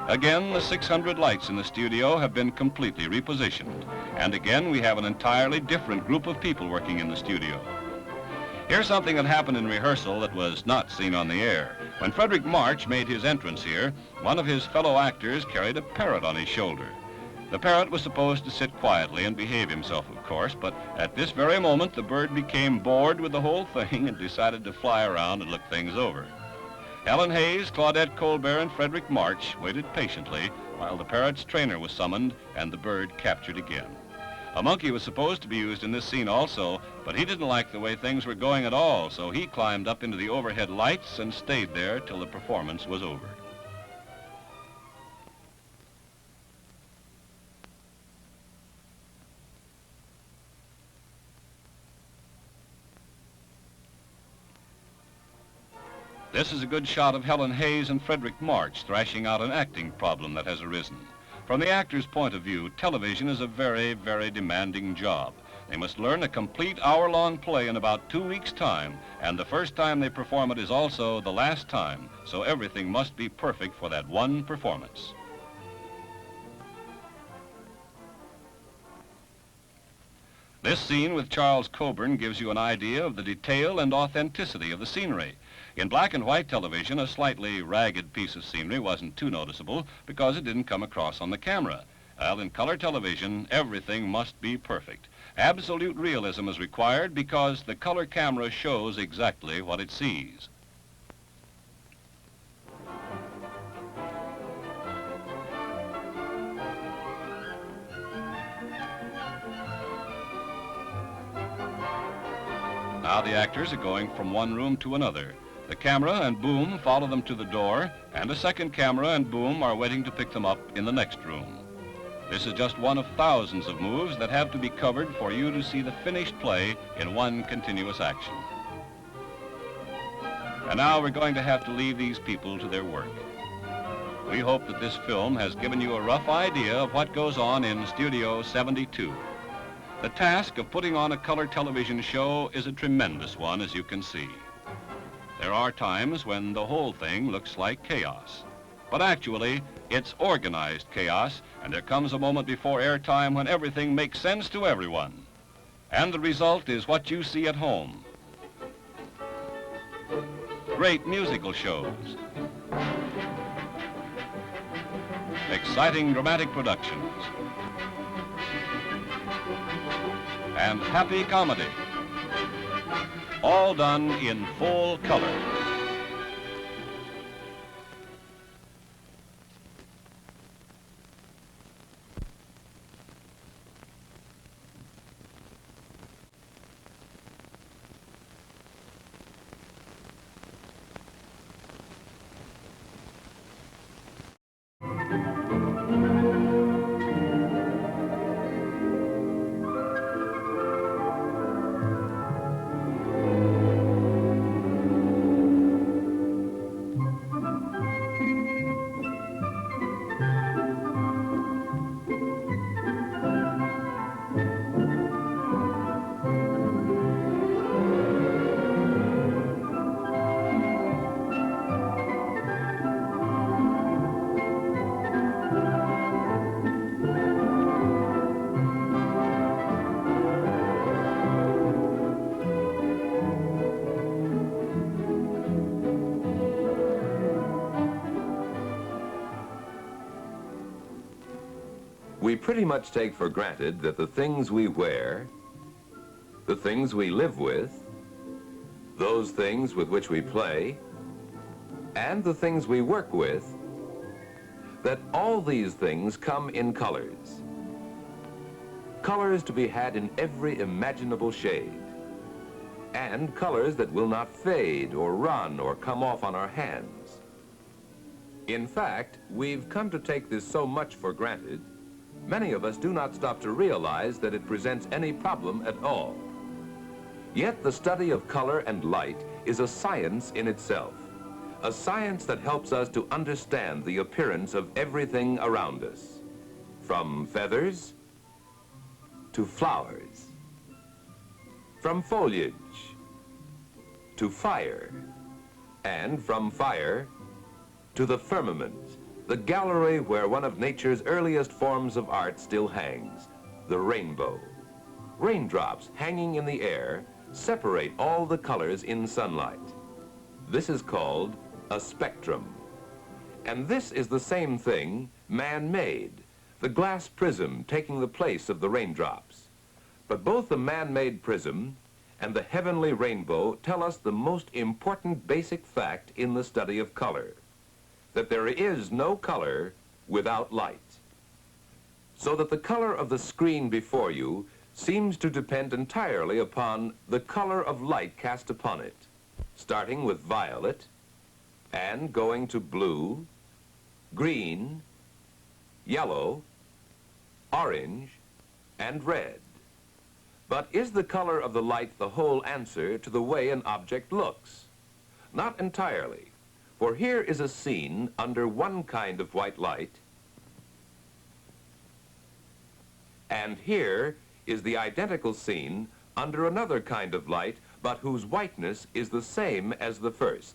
Again, the 600 lights in the studio have been completely repositioned. And again, we have an entirely different group of people working in the studio. Here's something that happened in rehearsal that was not seen on the air. When Frederick March made his entrance here, one of his fellow actors carried a parrot on his shoulder. The parrot was supposed to sit quietly and behave himself, of course, but at this very moment, the bird became bored with the whole thing and decided to fly around and look things over. Helen Hayes, Claudette Colbert, and Frederick March waited patiently while the parrot's trainer was summoned and the bird captured again. A monkey was supposed to be used in this scene also, but he didn't like the way things were going at all, so he climbed up into the overhead lights and stayed there till the performance was over. This is a good shot of Helen Hayes and Frederick March thrashing out an acting problem that has arisen. From the actor's point of view, television is a very, very demanding job. They must learn a complete hour-long play in about 2 weeks' time, and the first time they perform it is also the last time, so everything must be perfect for that one performance. This scene with Charles Coburn gives you an idea of the detail and authenticity of the scenery. In black and white television, a slightly ragged piece of scenery wasn't too noticeable because it didn't come across on the camera. Well, in color television, everything must be perfect. Absolute realism is required because the color camera shows exactly what it sees. Now the actors are going from one room to another. The camera and boom follow them to the door, and a second camera and boom are waiting to pick them up in the next room. This is just one of thousands of moves that have to be covered for you to see the finished play in one continuous action. And now we're going to have to leave these people to their work. We hope that this film has given you a rough idea of what goes on in Studio 72. The task of putting on a color television show is a tremendous one, as you can see. There are times when the whole thing looks like chaos. But actually, it's organized chaos, and there comes a moment before airtime when everything makes sense to everyone. And the result is what you see at home. Great musical shows. Exciting dramatic productions. And happy comedy. All done in full color. We pretty much take for granted that the things we wear, the things we live with, those things with which we play, and the things we work with, that all these things come in colors. Colors to be had in every imaginable shade, and colors that will not fade or run or come off on our hands. In fact, we've come to take this so much for granted, many of us do not stop to realize that it presents any problem at all. Yet the study of color and light is a science in itself, a science that helps us to understand the appearance of everything around us, from feathers to flowers, from foliage to fire, and from fire to the firmament, the gallery where one of nature's earliest forms of art still hangs, the rainbow. Raindrops hanging in the air separate all the colors in sunlight. This is called a spectrum. And this is the same thing man-made, the glass prism taking the place of the raindrops. But both the man-made prism and the heavenly rainbow tell us the most important basic fact in the study of color, that there is no color without light. So that the color of the screen before you seems to depend entirely upon the color of light cast upon it, starting with violet and going to blue, green, yellow, orange, and red. But is the color of the light the whole answer to the way an object looks? Not entirely. For here is a scene under one kind of white light And here is the identical scene under another kind of light, but whose whiteness is the same as the first.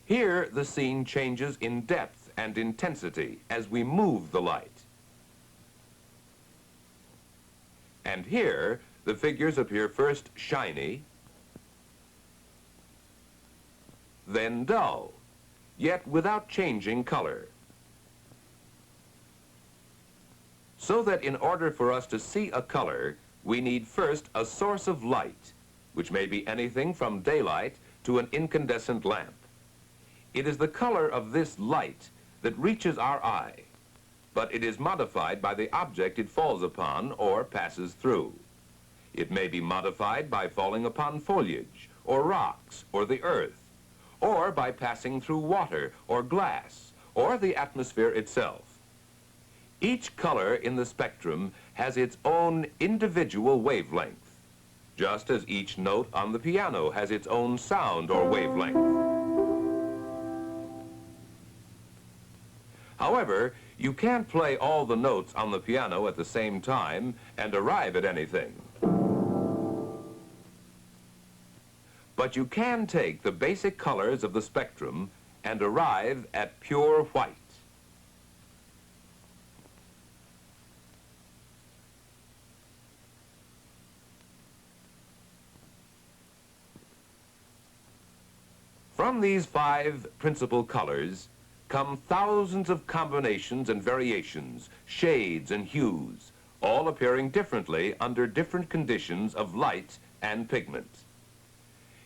Here, the scene changes in depth and intensity as we move the light. And here, the figures appear first shiny, then dull, yet without changing color. So that in order for us to see a color, we need first a source of light, which may be anything from daylight to an incandescent lamp. It is the color of this light that reaches our eye, but it is modified by the object it falls upon or passes through. It may be modified by falling upon foliage, or rocks, or the earth, or by passing through water, or glass, or the atmosphere itself. Each color in the spectrum has its own individual wavelength, just as each note on the piano has its own sound or wavelength. However, you can't play all the notes on the piano at the same time and arrive at anything. But you can take the basic colors of the spectrum and arrive at pure white. From these 5 principal colors come thousands of combinations and variations, shades and hues, all appearing differently under different conditions of light and pigment.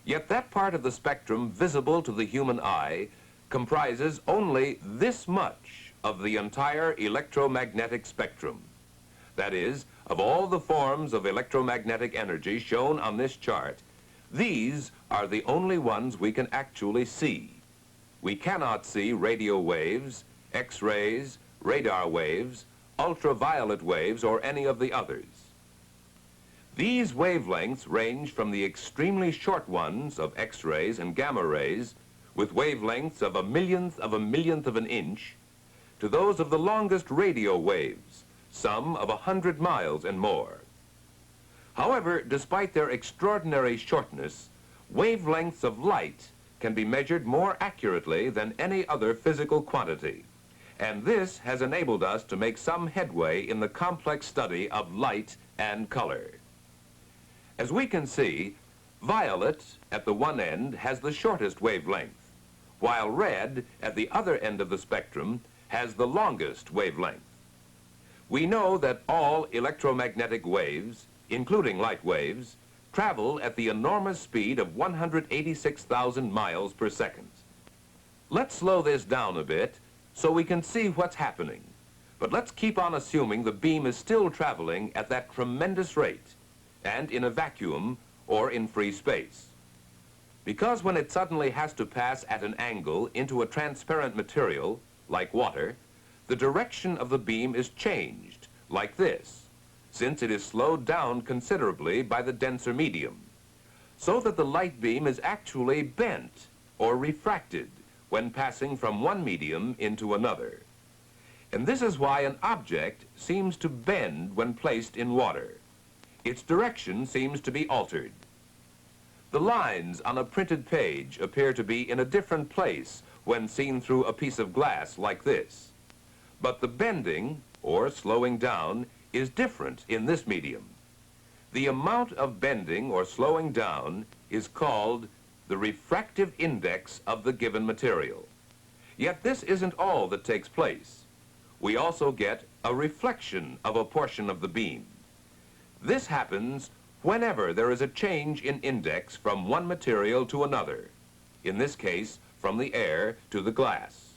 Yet that part of the spectrum visible to the human eye comprises only this much of the entire electromagnetic spectrum. That is, of all the forms of electromagnetic energy shown on this chart, these are the only ones we can actually see. We cannot see radio waves, X-rays, radar waves, ultraviolet waves, or any of the others. These wavelengths range from the extremely short ones of X-rays and gamma rays, with wavelengths of a millionth of an inch, to those of the longest radio waves, some of 100 miles and more. However, despite their extraordinary shortness, wavelengths of light can be measured more accurately than any other physical quantity. And this has enabled us to make some headway in the complex study of light and color. As we can see, violet at the one end has the shortest wavelength, while red at the other end of the spectrum has the longest wavelength. We know that all electromagnetic waves, including light waves, travel at the enormous speed of 186,000 miles per second. Let's slow this down a bit so we can see what's happening. But let's keep on assuming the beam is still traveling at that tremendous rate, and in a vacuum or in free space. Because when it suddenly has to pass at an angle into a transparent material, like water, the direction of the beam is changed, like this, since it is slowed down considerably by the denser medium, so that the light beam is actually bent or refracted when passing from one medium into another. And this is why an object seems to bend when placed in water. Its direction seems to be altered. The lines on a printed page appear to be in a different place when seen through a piece of glass like this. But the bending, or slowing down, is different in this medium. The amount of bending or slowing down is called the refractive index of the given material. Yet this isn't all that takes place. We also get a reflection of a portion of the beam. This happens whenever there is a change in index from one material to another, in this case, from the air to the glass.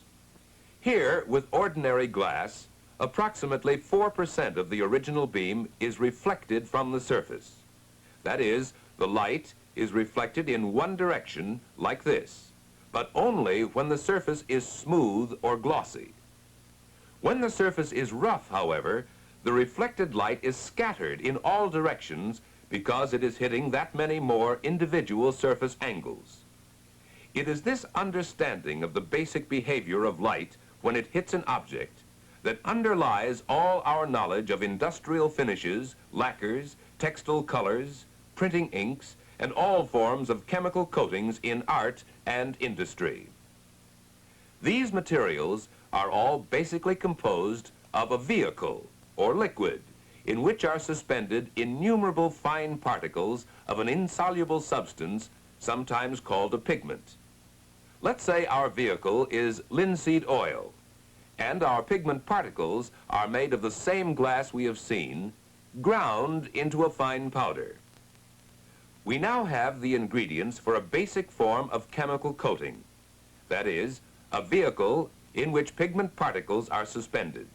Here, with ordinary glass, approximately 4% of the original beam is reflected from the surface. That is, the light is reflected in one direction, like this, but only when the surface is smooth or glossy. When the surface is rough, however, the reflected light is scattered in all directions because it is hitting that many more individual surface angles. It is this understanding of the basic behavior of light when it hits an object that underlies all our knowledge of industrial finishes, lacquers, textile colors, printing inks, and all forms of chemical coatings in art and industry. These materials are all basically composed of a vehicle, or liquid, in which are suspended innumerable fine particles of an insoluble substance, sometimes called a pigment. Let's say our vehicle is linseed oil, and our pigment particles are made of the same glass we have seen, ground into a fine powder. We now have the ingredients for a basic form of chemical coating, that is, a vehicle in which pigment particles are suspended.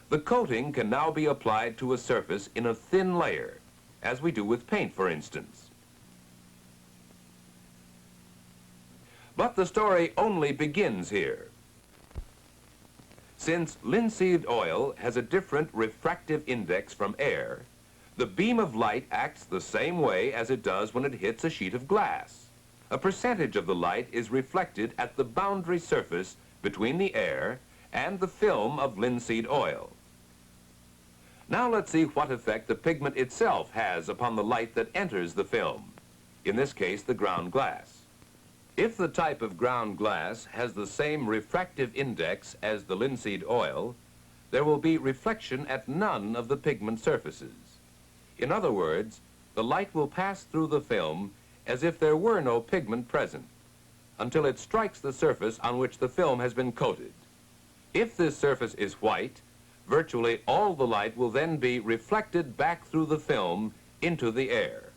The coating can now be applied to a surface in a thin layer, as we do with paint, for instance. But the story only begins here. Since linseed oil has a different refractive index from air, the beam of light acts the same way as it does when it hits a sheet of glass. A percentage of the light is reflected at the boundary surface between the air and the film of linseed oil. Now let's see what effect the pigment itself has upon the light that enters the film, in this case the ground glass. If the type of ground glass has the same refractive index as the linseed oil, there will be reflection at none of the pigment surfaces. In other words, the light will pass through the film as if there were no pigment present, until it strikes the surface on which the film has been coated. If this surface is white, virtually all the light will then be reflected back through the film into the air.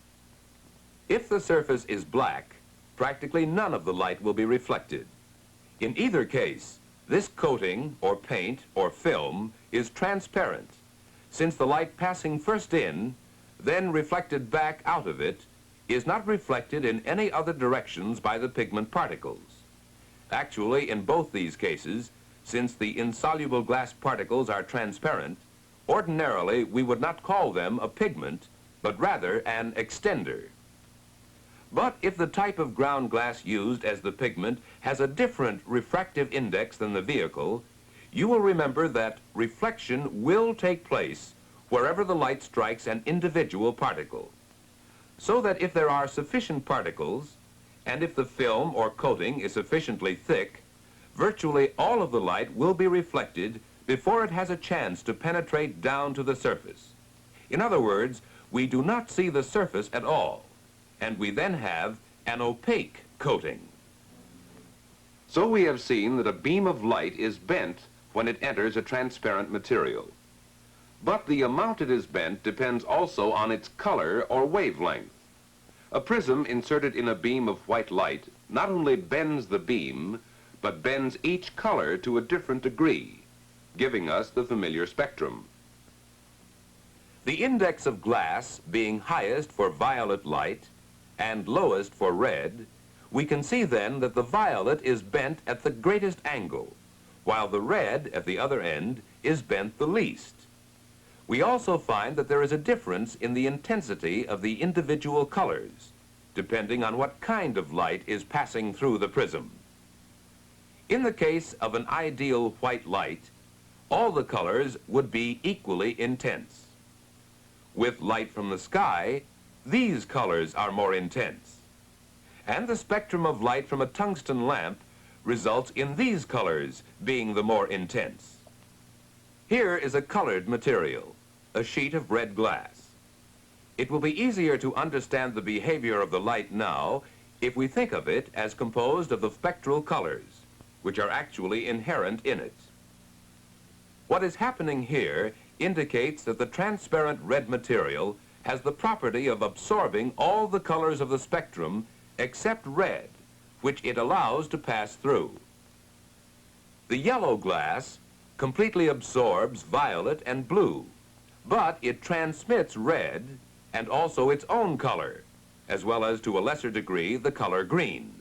If the surface is black, practically none of the light will be reflected. In either case, this coating, or paint, or film is transparent, since the light passing first in, then reflected back out of it, is not reflected in any other directions by the pigment particles. Actually, in both these cases, since the insoluble glass particles are transparent, ordinarily we would not call them a pigment, but rather an extender. But if the type of ground glass used as the pigment has a different refractive index than the vehicle, you will remember that reflection will take place wherever the light strikes an individual particle. So that if there are sufficient particles, and if the film or coating is sufficiently thick, virtually all of the light will be reflected before it has a chance to penetrate down to the surface. In other words, we do not see the surface at all, and we then have an opaque coating. So we have seen that a beam of light is bent when it enters a transparent material. But the amount it is bent depends also on its color or wavelength. A prism inserted in a beam of white light not only bends the beam, but bends each color to a different degree, giving us the familiar spectrum. The index of glass being highest for violet light and lowest for red, we can see then that the violet is bent at the greatest angle, while the red at the other end is bent the least. We also find that there is a difference in the intensity of the individual colors, depending on what kind of light is passing through the prism. In the case of an ideal white light, all the colors would be equally intense. With light from the sky, these colors are more intense. And the spectrum of light from a tungsten lamp results in these colors being the more intense. Here is a colored material, a sheet of red glass. It will be easier to understand the behavior of the light now if we think of it as composed of the spectral colors, which are actually inherent in it. What is happening here indicates that the transparent red material has the property of absorbing all the colors of the spectrum except red, which it allows to pass through. The yellow glass completely absorbs violet and blue, but it transmits red and also its own color, as well as to a lesser degree the color green.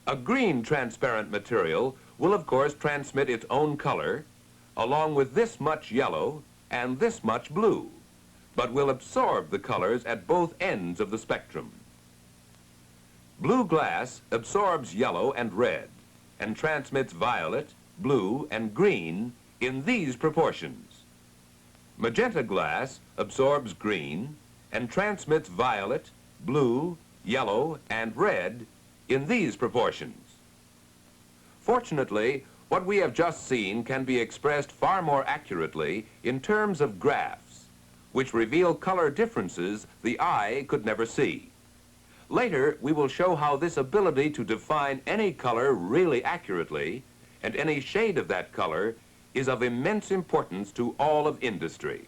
A green transparent material will of course transmit its own color along with this much yellow and this much blue, but will absorb the colors at both ends of the spectrum. Blue glass absorbs yellow and red and transmits violet, blue, and green in these proportions. Magenta glass absorbs green and transmits violet, blue, yellow, and red in these proportions. Fortunately, what we have just seen can be expressed far more accurately in terms of graphs, which reveal color differences the eye could never see. Later, we will show how this ability to define any color really accurately and any shade of that color is of immense importance to all of industry.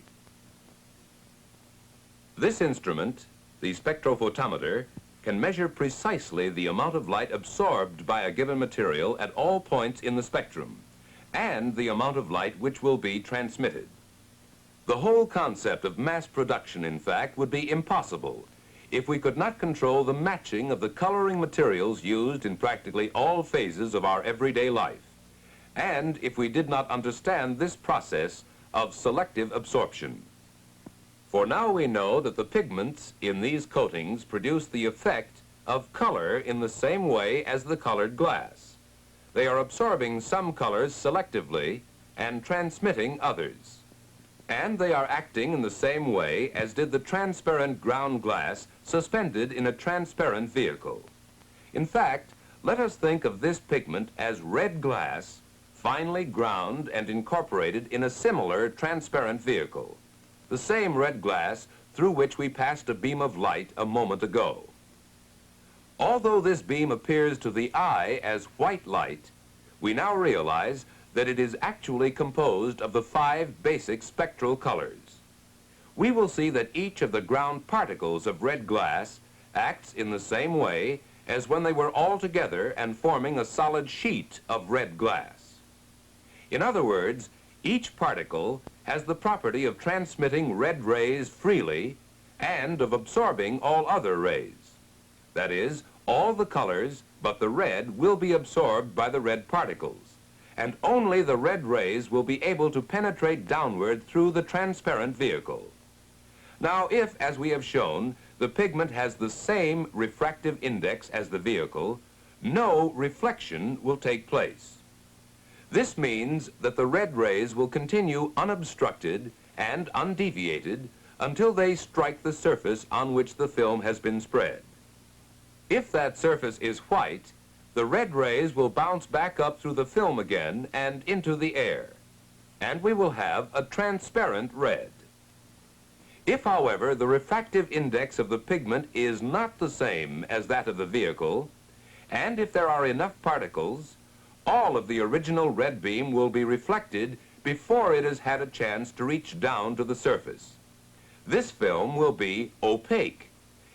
This instrument, the spectrophotometer, can measure precisely the amount of light absorbed by a given material at all points in the spectrum, and the amount of light which will be transmitted. The whole concept of mass production, in fact, would be impossible if we could not control the matching of the coloring materials used in practically all phases of our everyday life, and if we did not understand this process of selective absorption. For now we know that the pigments in these coatings produce the effect of color in the same way as the colored glass. They are absorbing some colors selectively and transmitting others. And they are acting in the same way as did the transparent ground glass suspended in a transparent vehicle. In fact, let us think of this pigment as red glass, finely ground and incorporated in a similar transparent vehicle, the same red glass through which we passed a beam of light a moment ago. Although this beam appears to the eye as white light, we now realize that it is actually composed of the 5 basic spectral colors. We will see that each of the ground particles of red glass acts in the same way as when they were all together and forming a solid sheet of red glass. In other words, each particle has the property of transmitting red rays freely and of absorbing all other rays. That is, all the colors but the red will be absorbed by the red particles, and only the red rays will be able to penetrate downward through the transparent vehicle. Now, if, as we have shown, the pigment has the same refractive index as the vehicle, no reflection will take place. This means that the red rays will continue unobstructed and undeviated until they strike the surface on which the film has been spread. If that surface is white, the red rays will bounce back up through the film again and into the air, and we will have a transparent red. If, however, the refractive index of the pigment is not the same as that of the vehicle, and if there are enough particles, all of the original red beam will be reflected before it has had a chance to reach down to the surface. This film will be opaque,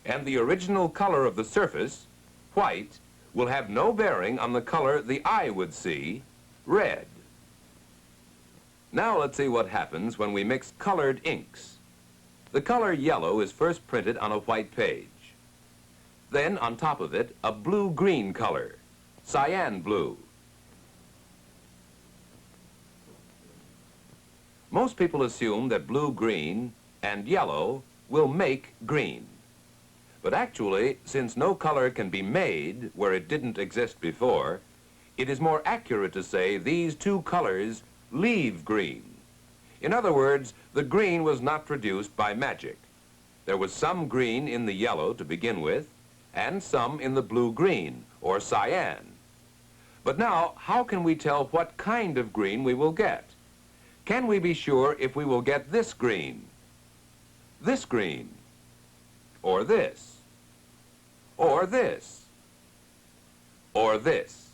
and the original color of the surface, white, will have no bearing on the color the eye would see, red. Now let's see what happens when we mix colored inks. The color yellow is first printed on a white page. Then on top of it, a blue-green color, cyan blue. Most people assume that blue-green and yellow will make green. But actually, since no color can be made where it didn't exist before, it is more accurate to say these two colors leave green. In other words, the green was not produced by magic. There was some green in the yellow to begin with, and some in the blue-green, or cyan. But now, how can we tell what kind of green we will get? Can we be sure if we will get this green, or this, or this, or this?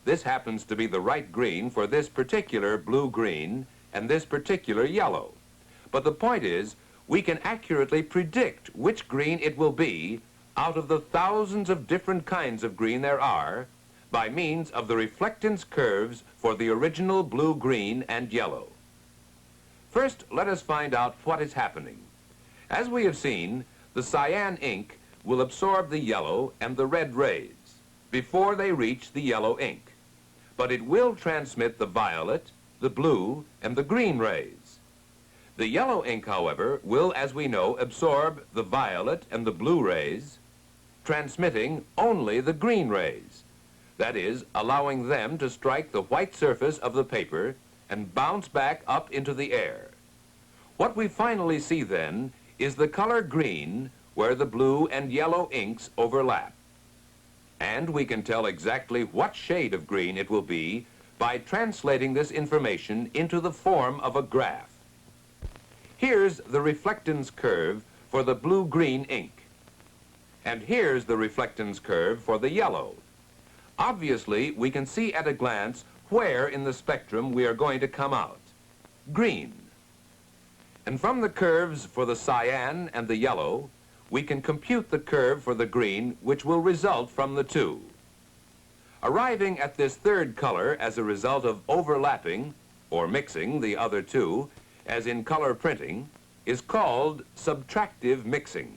This happens to be the right green for this particular blue-green and this particular yellow. But the point is, we can accurately predict which green it will be out of the thousands of different kinds of green there are by means of the reflectance curves for the original blue, green, and yellow. First, let us find out what is happening. As we have seen, the cyan ink will absorb the yellow and the red rays before they reach the yellow ink, but it will transmit the violet, the blue, and the green rays. The yellow ink, however, will, as we know, absorb the violet and the blue rays, transmitting only the green rays, that is, allowing them to strike the white surface of the paper and bounce back up into the air. What we finally see then is the color green where the blue and yellow inks overlap. And we can tell exactly what shade of green it will be by translating this information into the form of a graph. Here's the reflectance curve for the blue-green ink. And here's the reflectance curve for the yellow. Obviously, we can see at a glance where in the spectrum we are going to come out. Green. And from the curves for the cyan and the yellow, we can compute the curve for the green, which will result from the two. Arriving at this third color as a result of overlapping, or mixing the other two, as in color printing, is called subtractive mixing,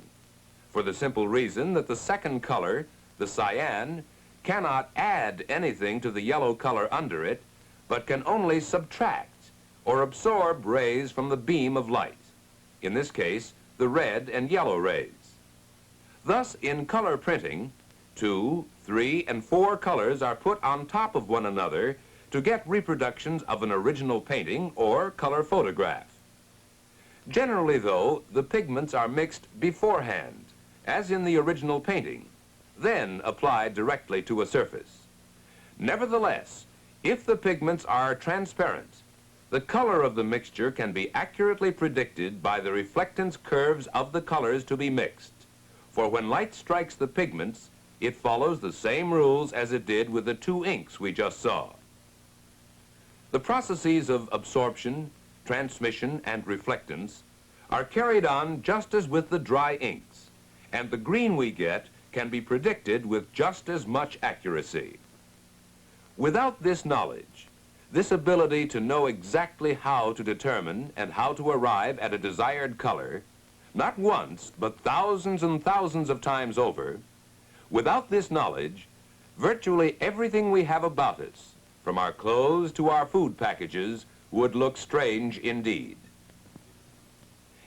for the simple reason that the second color, the cyan, cannot add anything to the yellow color under it, but can only subtract or absorb rays from the beam of light, in this case, the red and yellow rays. Thus, in color printing, 2, 3, and 4 colors are put on top of one another to get reproductions of an original painting or color photograph. Generally, though, the pigments are mixed beforehand, as in the original painting, then applied directly to a surface. Nevertheless, if the pigments are transparent, the color of the mixture can be accurately predicted by the reflectance curves of the colors to be mixed. For when light strikes the pigments, it follows the same rules as it did with the two inks we just saw. The processes of absorption, transmission, and reflectance are carried on just as with the dry inks, and the green we get can be predicted with just as much accuracy. Without this knowledge, this ability to know exactly how to determine and how to arrive at a desired color, not once, but thousands and thousands of times over, without this knowledge, virtually everything we have about us, from our clothes to our food packages, would look strange indeed.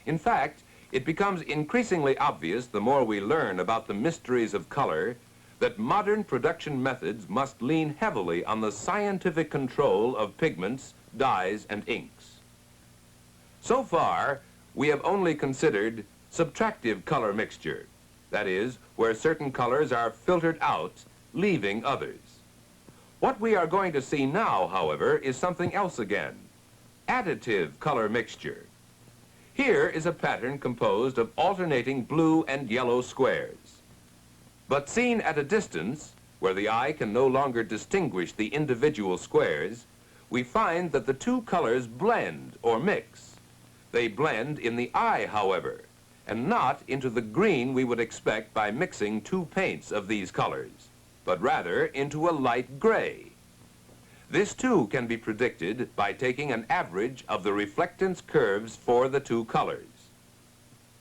In fact, it becomes increasingly obvious the more we learn about the mysteries of color that modern production methods must lean heavily on the scientific control of pigments, dyes, and inks. So far, we have only considered subtractive color mixture, that is, where certain colors are filtered out, leaving others. What we are going to see now, however, is something else again, additive color mixture. Here is a pattern composed of alternating blue and yellow squares. But seen at a distance, where the eye can no longer distinguish the individual squares, we find that the two colors blend or mix. They blend in the eye, however, and not into the green we would expect by mixing two paints of these colors, but rather into a light gray. This too can be predicted by taking an average of the reflectance curves for the two colors.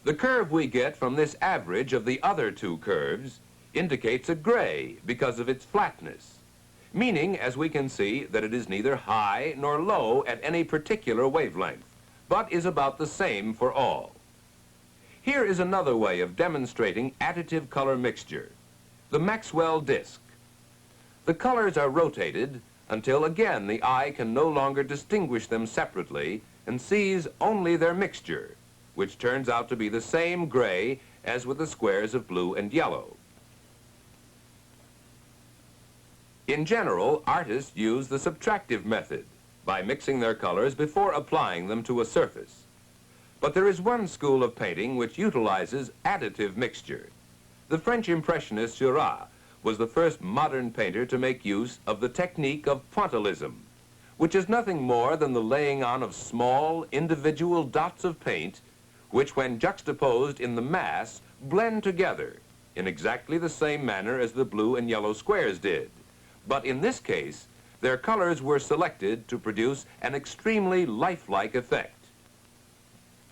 The curve we get from this average of the other two curves indicates a gray because of its flatness, meaning, as we can see, that it is neither high nor low at any particular wavelength, but is about the same for all. Here is another way of demonstrating additive color mixture, the Maxwell disc. The colors are rotated until again the eye can no longer distinguish them separately and sees only their mixture, which turns out to be the same gray as with the squares of blue and yellow. In general, artists use the subtractive method by mixing their colors before applying them to a surface. But there is one school of painting which utilizes additive mixture. The French Impressionist Seurat was the first modern painter to make use of the technique of pointillism, which is nothing more than the laying on of small, individual dots of paint, which when juxtaposed in the mass, blend together in exactly the same manner as the blue and yellow squares did. But in this case, their colors were selected to produce an extremely lifelike effect.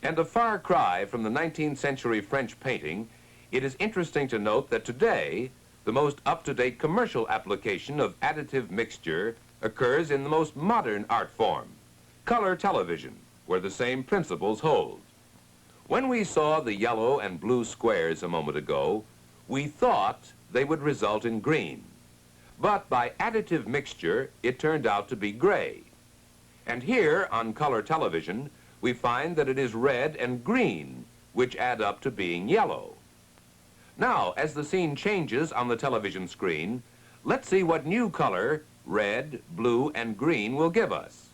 And a far cry from the 19th century French painting, it is interesting to note that today, the most up-to-date commercial application of additive mixture occurs in the most modern art form, color television, where the same principles hold. When we saw the yellow and blue squares a moment ago, we thought they would result in green. But by additive mixture, it turned out to be gray. And here, on color television, we find that it is red and green, which add up to being yellow. Now, as the scene changes on the television screen, let's see what new color red, blue, and green will give us.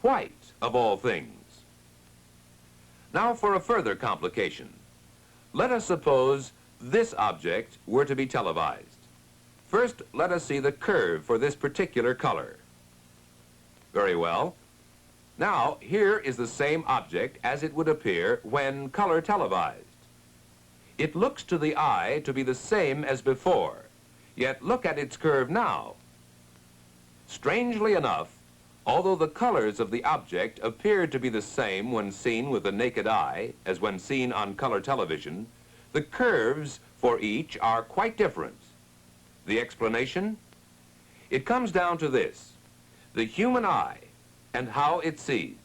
White, of all things. Now for a further complication. Let us suppose this object were to be televised. First, let us see the curve for this particular color. Very well. Now, here is the same object as it would appear when color televised. It looks to the eye to be the same as before, yet look at its curve now. Strangely enough, although the colors of the object appear to be the same when seen with the naked eye as when seen on color television, the curves for each are quite different. The explanation? It comes down to this: the human eye and how it sees.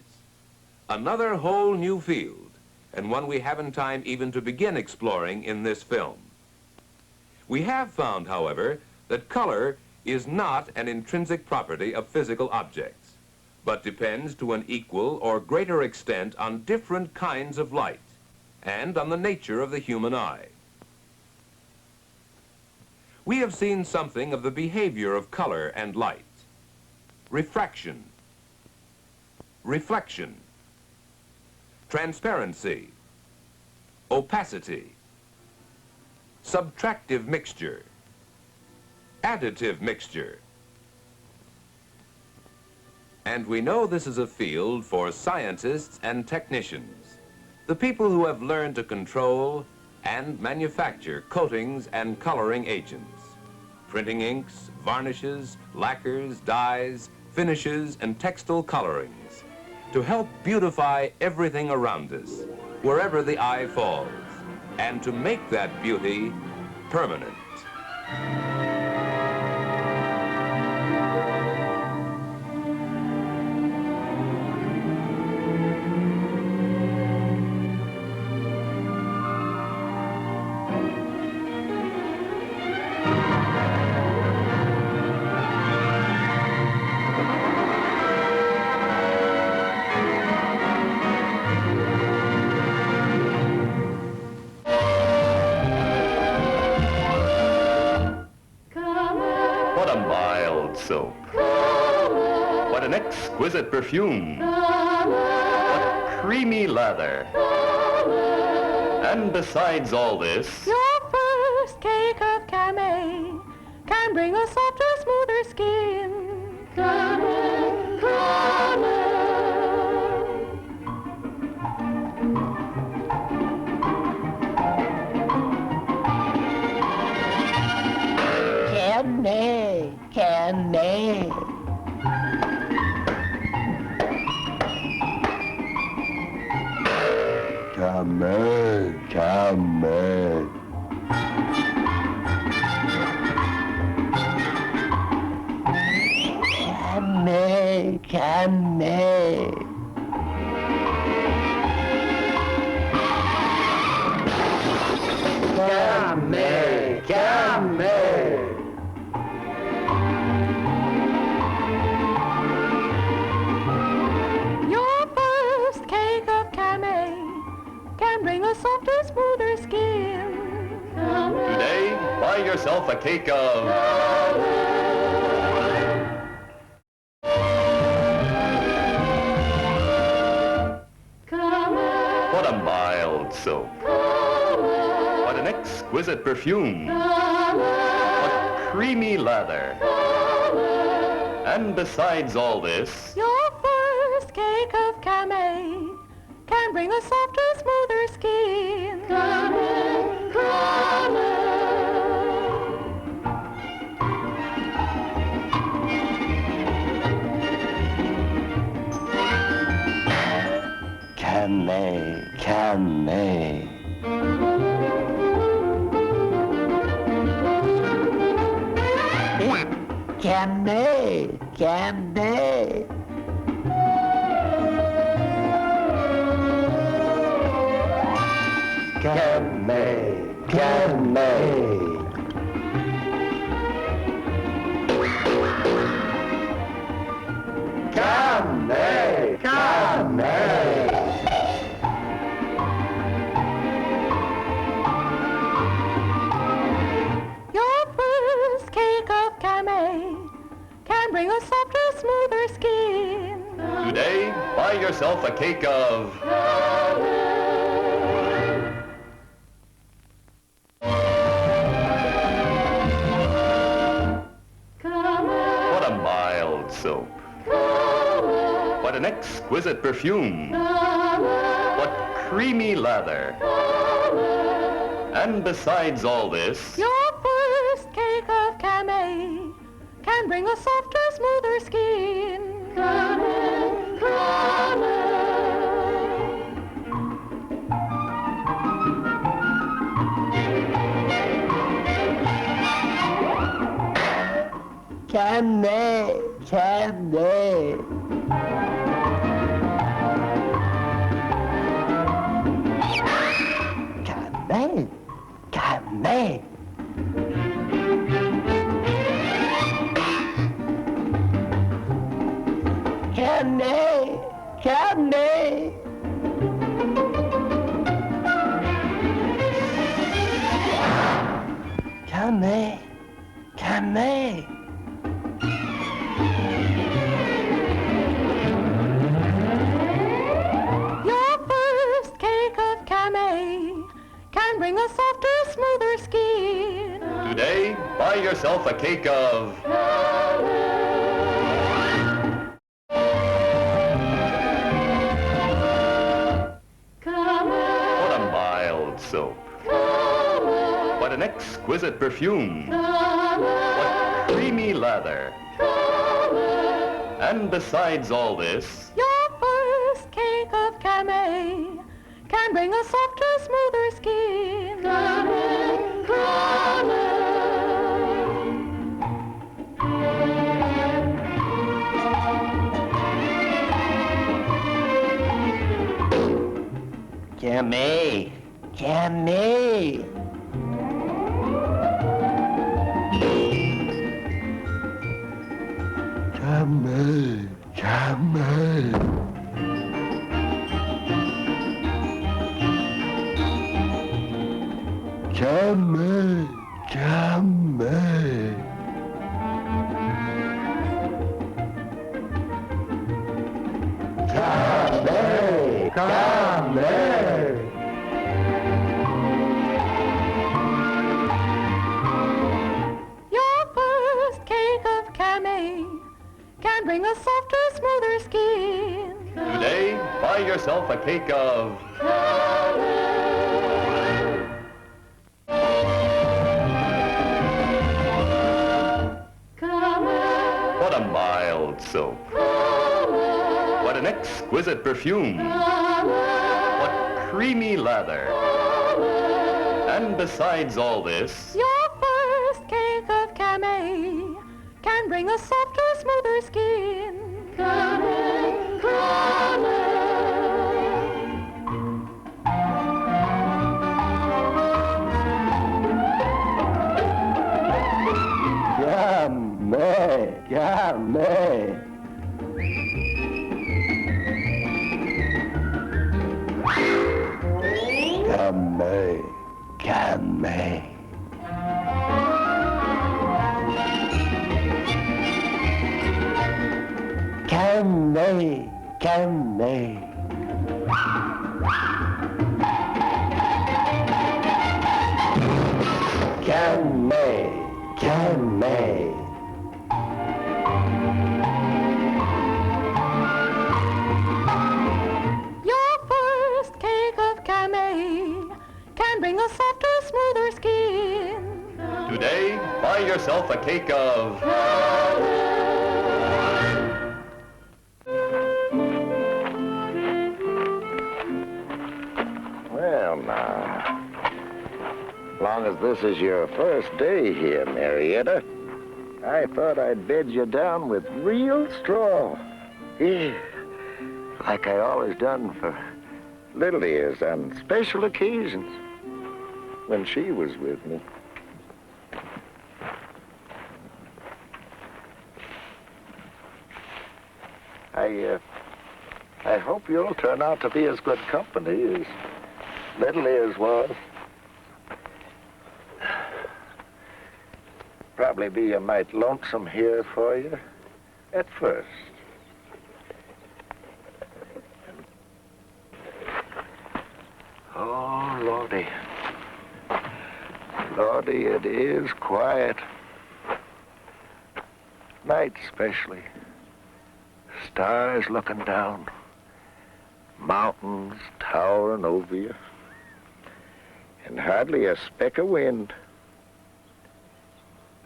Another whole new field, and one we haven't time even to begin exploring in this film. We have found, however, that color is not an intrinsic property of physical objects, but depends to an equal or greater extent on different kinds of light and on the nature of the human eye. We have seen something of the behavior of color and light. Refraction, reflection, transparency, opacity, subtractive mixture, additive mixture. And we know this is a field for scientists and technicians, the people who have learned to control and manufacture coatings and coloring agents, printing inks, varnishes, lacquers, dyes, finishes, and textile colorings, to help beautify everything around us, wherever the eye falls, and to make that beauty permanent. What an exquisite perfume. What creamy lather. And besides all this, your first cake of camay can bring a softer, smoother skin. Camay, camay. Camay, camay. Camay, camay. Camay, camay. Camay, camay. Your first cake of camay can bring a softer, smoother skin. Today, buy yourself a cake of... What a mild soap. What an exquisite perfume. What creamy lather. And besides all this, your first cake of camay can bring a softer, smoother skin. Camay, camay. camay, camay. Camay, camay. Camay, camay. Camay. yourself a cake of... What a mild soap. What an exquisite perfume. What creamy lather. And besides all this... Your first cake of Camay can bring a softer, smoother skin. Camay, Camay. Camay, Camay. Camay, Camay. Camay, Camay. Camay, Camay. Your first cake of Camay can bring a softer, smoother skin. Today, buy yourself a cake of... What a mild soap. What an exquisite perfume. What creamy lather. And besides all this... Your first cake of Camay can bring a softer, smoother skin. Camay, Camay. Jammy, Jammy. Jammy, Jammy. Jammy, Jammy. Jammy, Jammy. Your first cake of Camay can bring a softer, smoother skin. Today, buy yourself a cake of... What a mild soap. What an exquisite perfume. What creamy lather. And besides all this... Your first cake of Camay can bring a softer, smoother skin. Camay, Camay. Jammy, Jammy. Jammy, Jammy. Jammy, Jammy. Jammy, Jammy. Your first cake of Camay can bring a softer, smoother skin. Today, buy yourself a cake of... Well, now, as long as this is your first day here, Marietta, I thought I'd bed you down with real straw. Yeah, like I always done for little ears on special occasions when she was with me. I hope you'll turn out to be as good company as little ears was. Probably be a mite lonesome here for you at first. Lordy. Lordy, it is quiet. Night especially. Stars looking down. Mountains towering over you. And hardly a speck of wind.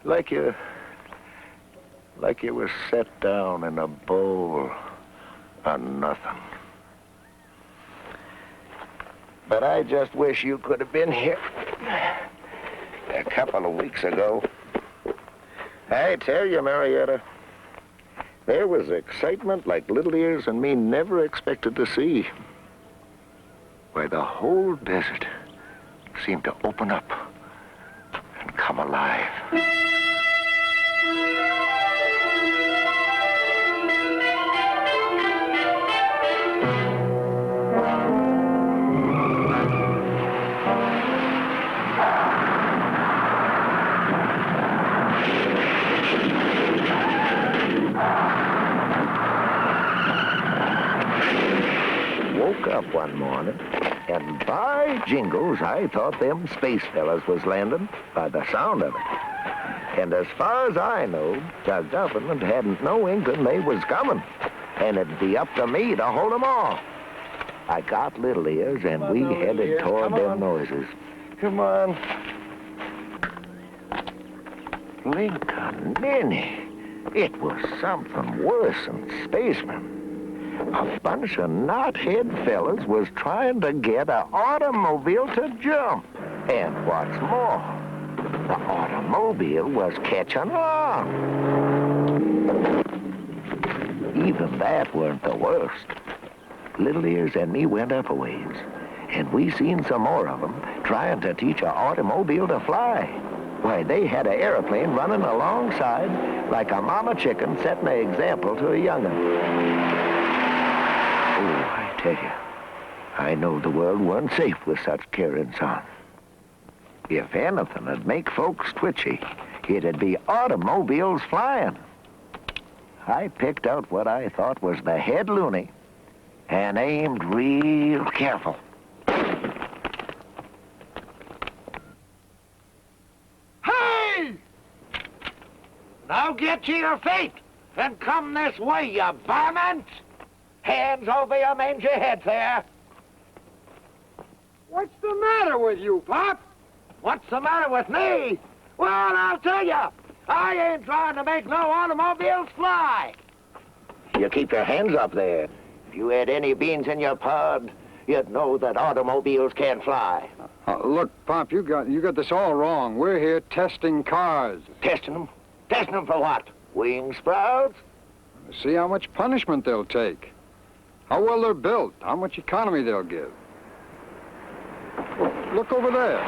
Like you were set down in a bowl of nothing. But I just wish you could have been here a couple of weeks ago. I tell you, Marietta, there was excitement like Little Ears and me never expected to see. Why, the whole desert seemed to open up and come alive. Woke up one morning, and by jingles, I thought them space fellas was landing by the sound of it. And as far as I know, the government hadn't no inkling they was coming, and it'd be up to me to hold 'em off. I got Little Ears, and we headed toward them noises. Come on. Lincoln Ninny, it was something worse than spacemen. A bunch of knothead fellas was trying to get an automobile to jump. And what's more, the automobile was catching on. Even that weren't the worst. Little Ears and me went up a ways, and we seen some more of them trying to teach an automobile to fly. Why, they had an airplane running alongside like a mama chicken setting an example to a young'un. Oh, I tell you, I know the world weren't safe with such carryings on. If anything would make folks twitchy, it'd be automobiles flying. I picked out what I thought was the head loony and aimed real careful. Hey! Now get to your feet and come this way, you varmint! Hands over your mangy head there. What's the matter with you, Pop? What's the matter with me? Well, I'll tell you. I ain't trying to make no automobiles fly. You keep your hands up there. If you had any beans in your pod, you'd know that automobiles can't fly. Look, Pop, you got this all wrong. We're here testing cars. Testing them? Testing them for what? Wing sprouts? See how much punishment they'll take. How well they're built, how much economy they'll give. Look over there.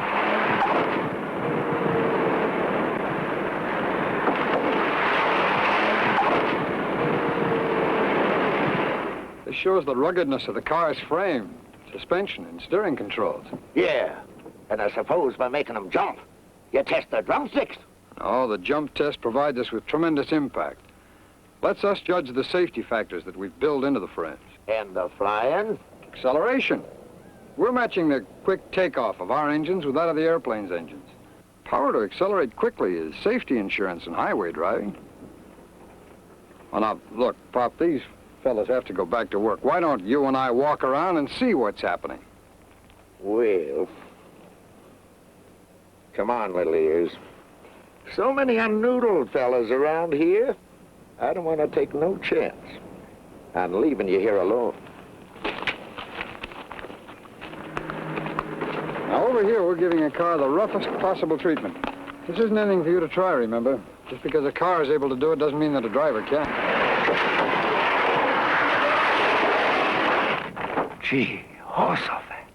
This shows the ruggedness of the car's frame, suspension, and steering controls. Yeah, and I suppose by making them jump, you test their drumsticks. Oh, the jump test provides us with tremendous impact. Lets us judge the safety factors that we've built into the frames. And the flying? Acceleration. We're matching the quick takeoff of our engines with that of the airplane's engines. Power to accelerate quickly is safety insurance in highway driving. Well, now, look, Pop, these fellas have to go back to work. Why don't you and I walk around and see what's happening? Well, come on, Little Ears. So many unnoodled fellas around here. I don't want to take no chance on leaving you here alone. Now, over here, we're giving a car the roughest possible treatment. This isn't anything for you to try, remember? Just because a car is able to do it doesn't mean that a driver can. Gee, horse of that.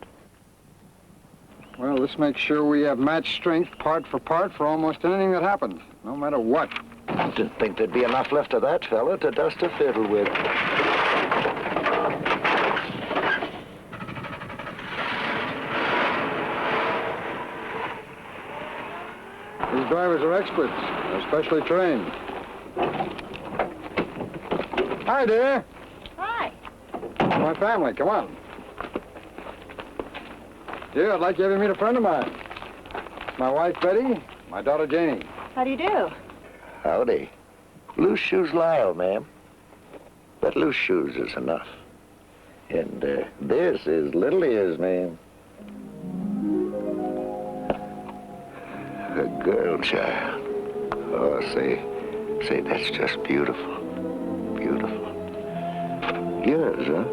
Well, this makes sure we have matched strength part for almost anything that happens, no matter what. I didn't think there'd be enough left of that fella to dust a fiddle with. These drivers are experts. They're specially trained. Hi, dear. Hi. My family, come on. Dear, I'd like you to meet a friend of mine. My wife, Betty, my daughter, Janie. How do you do? Howdy. Loose Shoes Lyle, ma'am. But Loose Shoes is enough. And this is Little Ears, ma'am. A girl child. Oh, say, that's just beautiful. Beautiful. Yours, huh?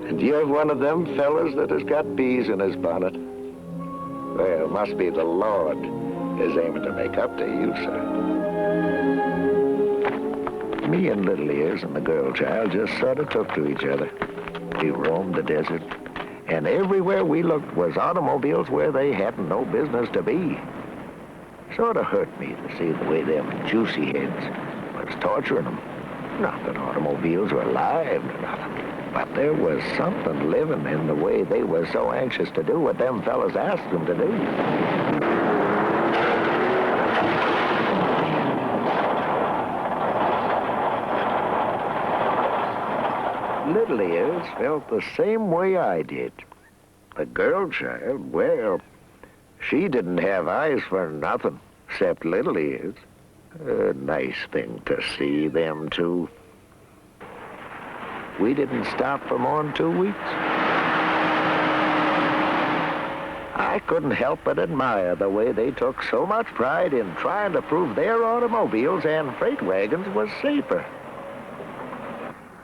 And you're one of them fellas that has got bees in his bonnet. Well, must be the Lord is aiming to make up to you, sir. Me and Little Ears and the girl child just sort of took to each other. We roamed the desert, and everywhere we looked was automobiles where they hadn't no business to be. Sort of hurt me to see the way them juicy heads was torturing them. Not that automobiles were alive or nothing, but there was something living in the way they were so anxious to do what them fellas asked them to do. Little Ears felt the same way I did. The girl child, well, she didn't have eyes for nothing, except Little Ears. A nice thing to see them two. We didn't stop for more than 2 weeks. I couldn't help but admire the way they took so much pride in trying to prove their automobiles and freight wagons was safer.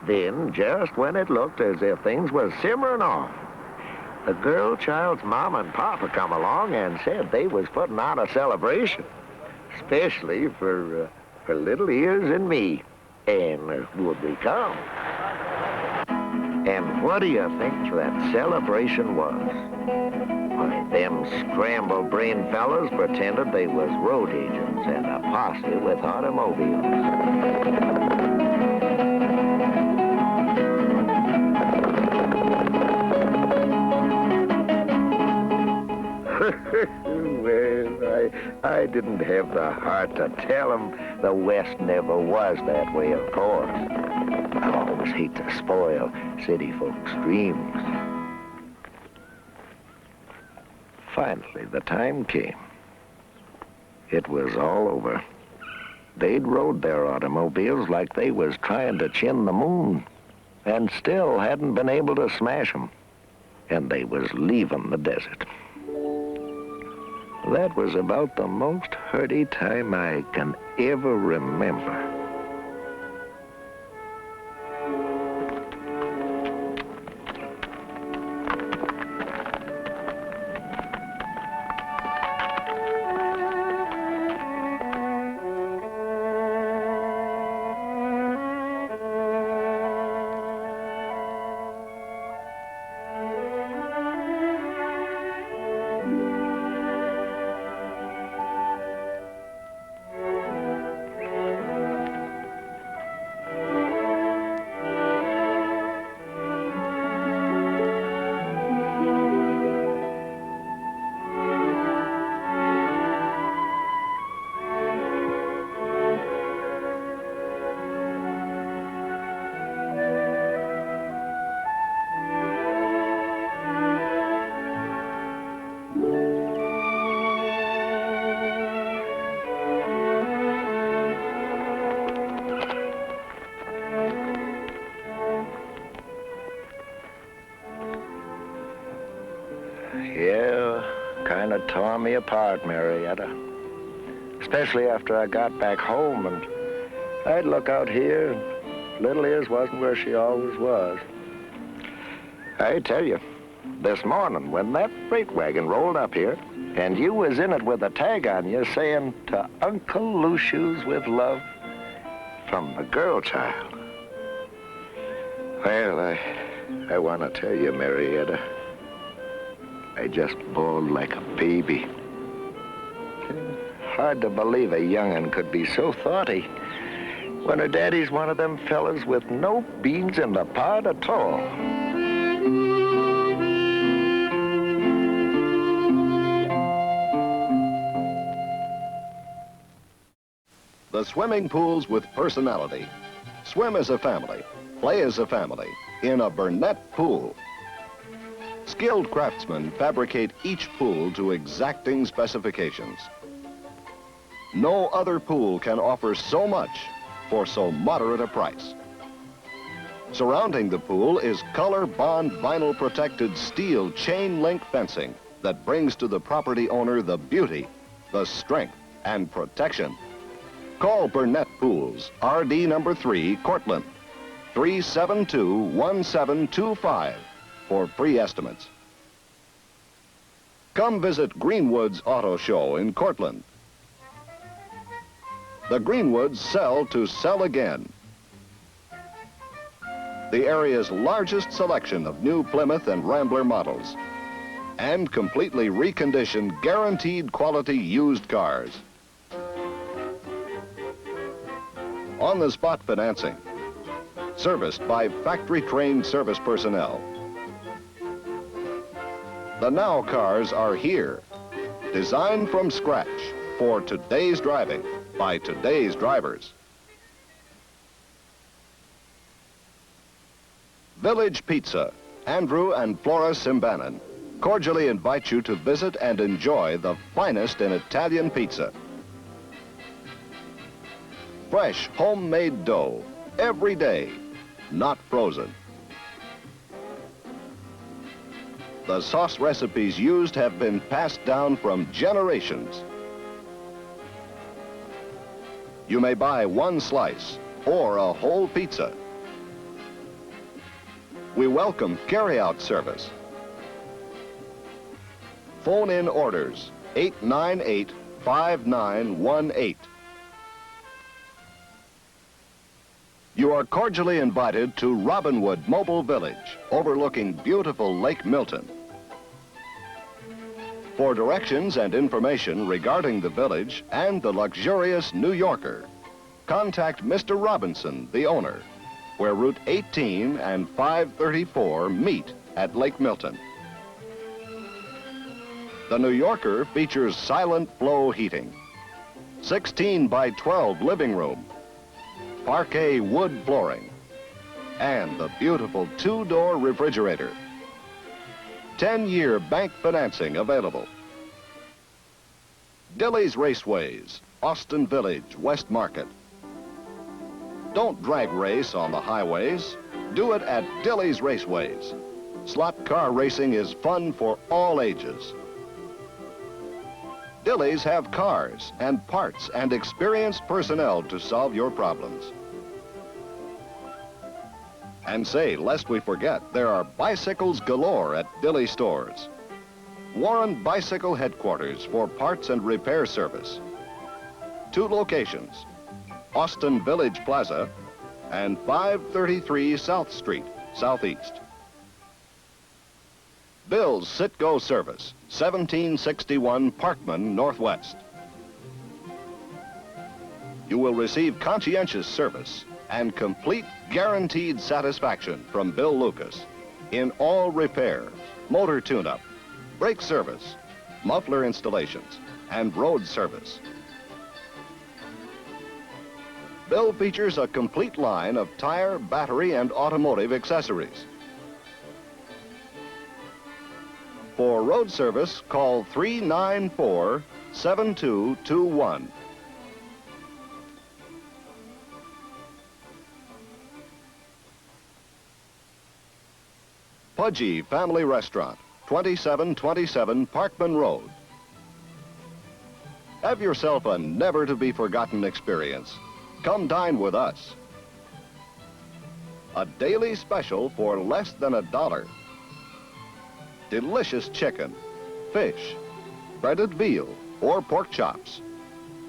Then, just when it looked as if things was simmering off, the girl child's mom and papa come along and said they was putting on a celebration, especially for Little Ears and me, and would we come? And what do you think that celebration was? Why, them scramble-brain fellas pretended they was road agents and a posse with automobiles. Well, I didn't have the heart to tell them the West never was that way, of course. I always hate to spoil city folks' dreams. Finally, the time came. It was all over. They'd rode their automobiles like they was trying to chin the moon, and still hadn't been able to smash 'em. And they was leaving the desert. That was about the most hurty time I can ever remember. Yeah, kind of tore me apart, Marietta. Especially after I got back home and I'd look out here and Little Ears wasn't where she always was. I tell you, this morning when that freight wagon rolled up here and you was in it with a tag on you saying, "To Uncle Loose Shoes with love from the girl child." Well, I want to tell you, Marietta, I just bawled like a baby. Hard to believe a young'un could be so thoughty when her daddy's one of them fellas with no beans in the pot at all. The swimming pools with personality. Swim as a family. Play as a family in a Burnett pool. Skilled craftsmen fabricate each pool to exacting specifications. No other pool can offer so much for so moderate a price. Surrounding the pool is color bond vinyl protected steel chain link fencing that brings to the property owner the beauty, the strength, and protection. Call Burnett Pools, RD number 3, Cortland, 372-1725 for free estimates. Come visit Greenwood's Auto Show in Cortland. The Greenwoods sell to sell again. The area's largest selection of new Plymouth and Rambler models and completely reconditioned, guaranteed quality used cars. On-the-spot financing, serviced by factory-trained service personnel. The Now cars are here, designed from scratch for today's driving by today's drivers. Village Pizza, Andrew and Flora Simbanen cordially invite you to visit and enjoy the finest in Italian pizza. Fresh homemade dough every day, not frozen. The sauce recipes used have been passed down from generations. You may buy one slice or a whole pizza. We welcome carry-out service. Phone in orders, 898-5918. You are cordially invited to Robinwood Mobile Village, overlooking beautiful Lake Milton. For directions and information regarding the village and the luxurious New Yorker, contact Mr. Robinson, the owner, where Route 18 and 534 meet at Lake Milton. The New Yorker features silent flow heating, 16 by 12 living room, parquet wood flooring, and the beautiful 2-door refrigerator. 10-year bank financing available. Dilly's Raceways, Austin Village, West Market. Don't drag race on the highways. Do it at Dilly's Raceways. Slot car racing is fun for all ages. Dilly's have cars and parts and experienced personnel to solve your problems. And say, lest we forget, there are bicycles galore at Dilly stores. Warren Bicycle Headquarters for parts and repair service. 2 locations, Austin Village Plaza and 533 South Street, Southeast. Bill's Sit-Go Service, 1761 Parkman, Northwest. You will receive conscientious service and complete guaranteed satisfaction from Bill Lucas in all repair, motor tune-up, brake service, muffler installations, and road service. Bill features a complete line of tire, battery, and automotive accessories. For road service, call 394-7221. Pudgy Family Restaurant, 2727 Parkman Road. Have yourself a never-to-be-forgotten experience. Come dine with us. A daily special for less than $1. Delicious chicken, fish, breaded veal, or pork chops,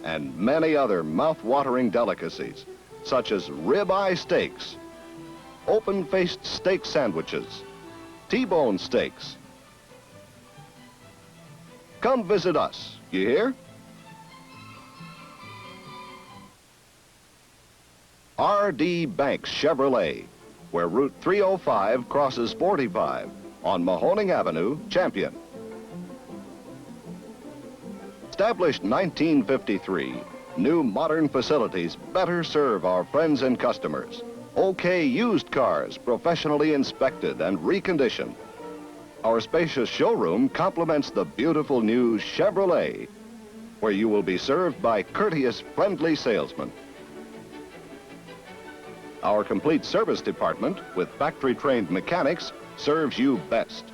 and many other mouth-watering delicacies, such as ribeye steaks, open-faced steak sandwiches, T-bone steaks. Come visit us, you hear? R.D. Banks Chevrolet, where Route 305 crosses 45 on Mahoning Avenue, Champion. Established 1953, new modern facilities better serve our friends and customers. OK used cars, professionally inspected and reconditioned. Our spacious showroom complements the beautiful new Chevrolet, where you will be served by courteous, friendly salesmen. Our complete service department with factory-trained mechanics serves you best.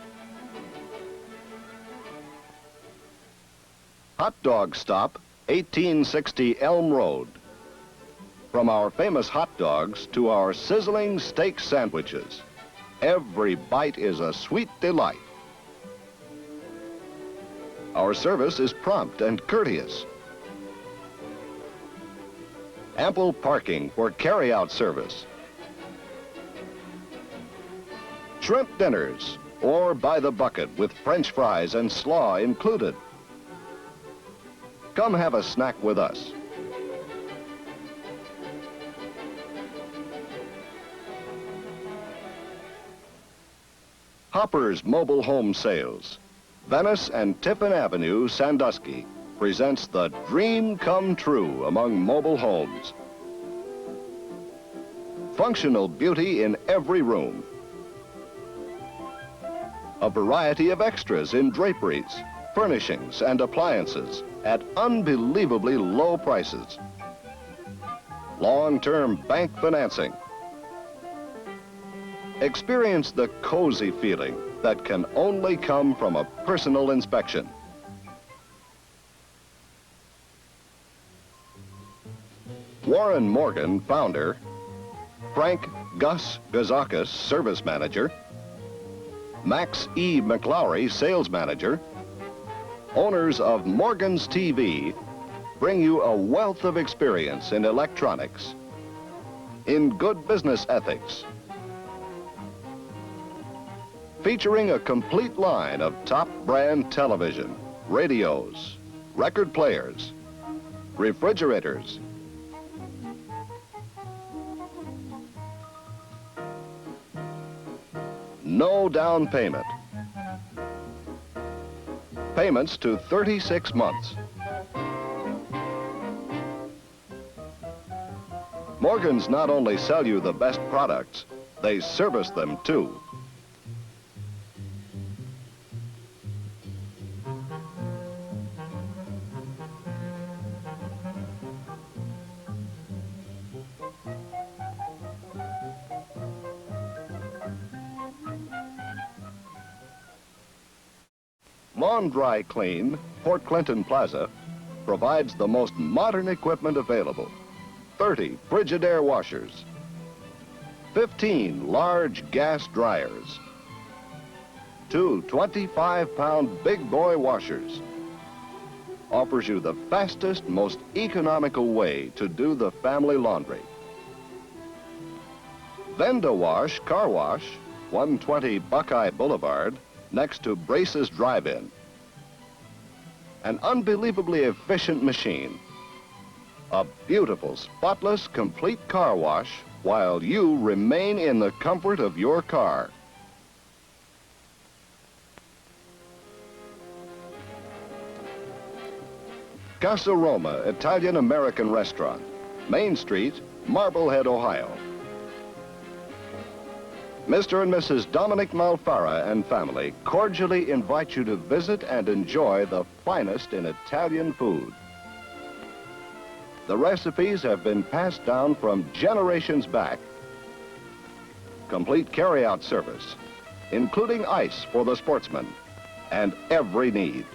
Hot Dog Stop, 1860 Elm Road. From our famous hot dogs to our sizzling steak sandwiches, every bite is a sweet delight. Our service is prompt and courteous. Ample parking for carry-out service. Shrimp dinners, or by the bucket with French fries and slaw included. Come have a snack with us. Hopper's Mobile Home Sales, Venice and Tiffin Avenue, Sandusky, presents the dream come true among mobile homes. Functional beauty in every room. A variety of extras in draperies, furnishings, and appliances at unbelievably low prices. Long-term bank financing. Experience the cozy feeling that can only come from a personal inspection. Warren Morgan, founder, Frank Gus Gazakis, service manager, Max E. McLaury, sales manager, owners of Morgan's TV, bring you a wealth of experience in electronics, in good business ethics, featuring a complete line of top brand television, radios, record players, refrigerators, no down payment. Payments to 36 months. Morgan's not only sell you the best products, they service them too. Lawn Dry Clean, Port Clinton Plaza, provides the most modern equipment available. 30 Frigidaire washers, 15 large gas dryers, 2 25-pound big boy washers. Offers you the fastest, most economical way to do the family laundry. Venda Wash Car Wash, 120 Buckeye Boulevard, next to Brace's Drive-In. An unbelievably efficient machine. A beautiful, spotless, complete car wash while you remain in the comfort of your car. Casa Roma Italian-American Restaurant, Main Street, Marblehead, Ohio. Mr. and Mrs. Dominic Malfara and family cordially invite you to visit and enjoy the finest in Italian food. The recipes have been passed down from generations back. Complete carry-out service, including ice for the sportsman, and every need.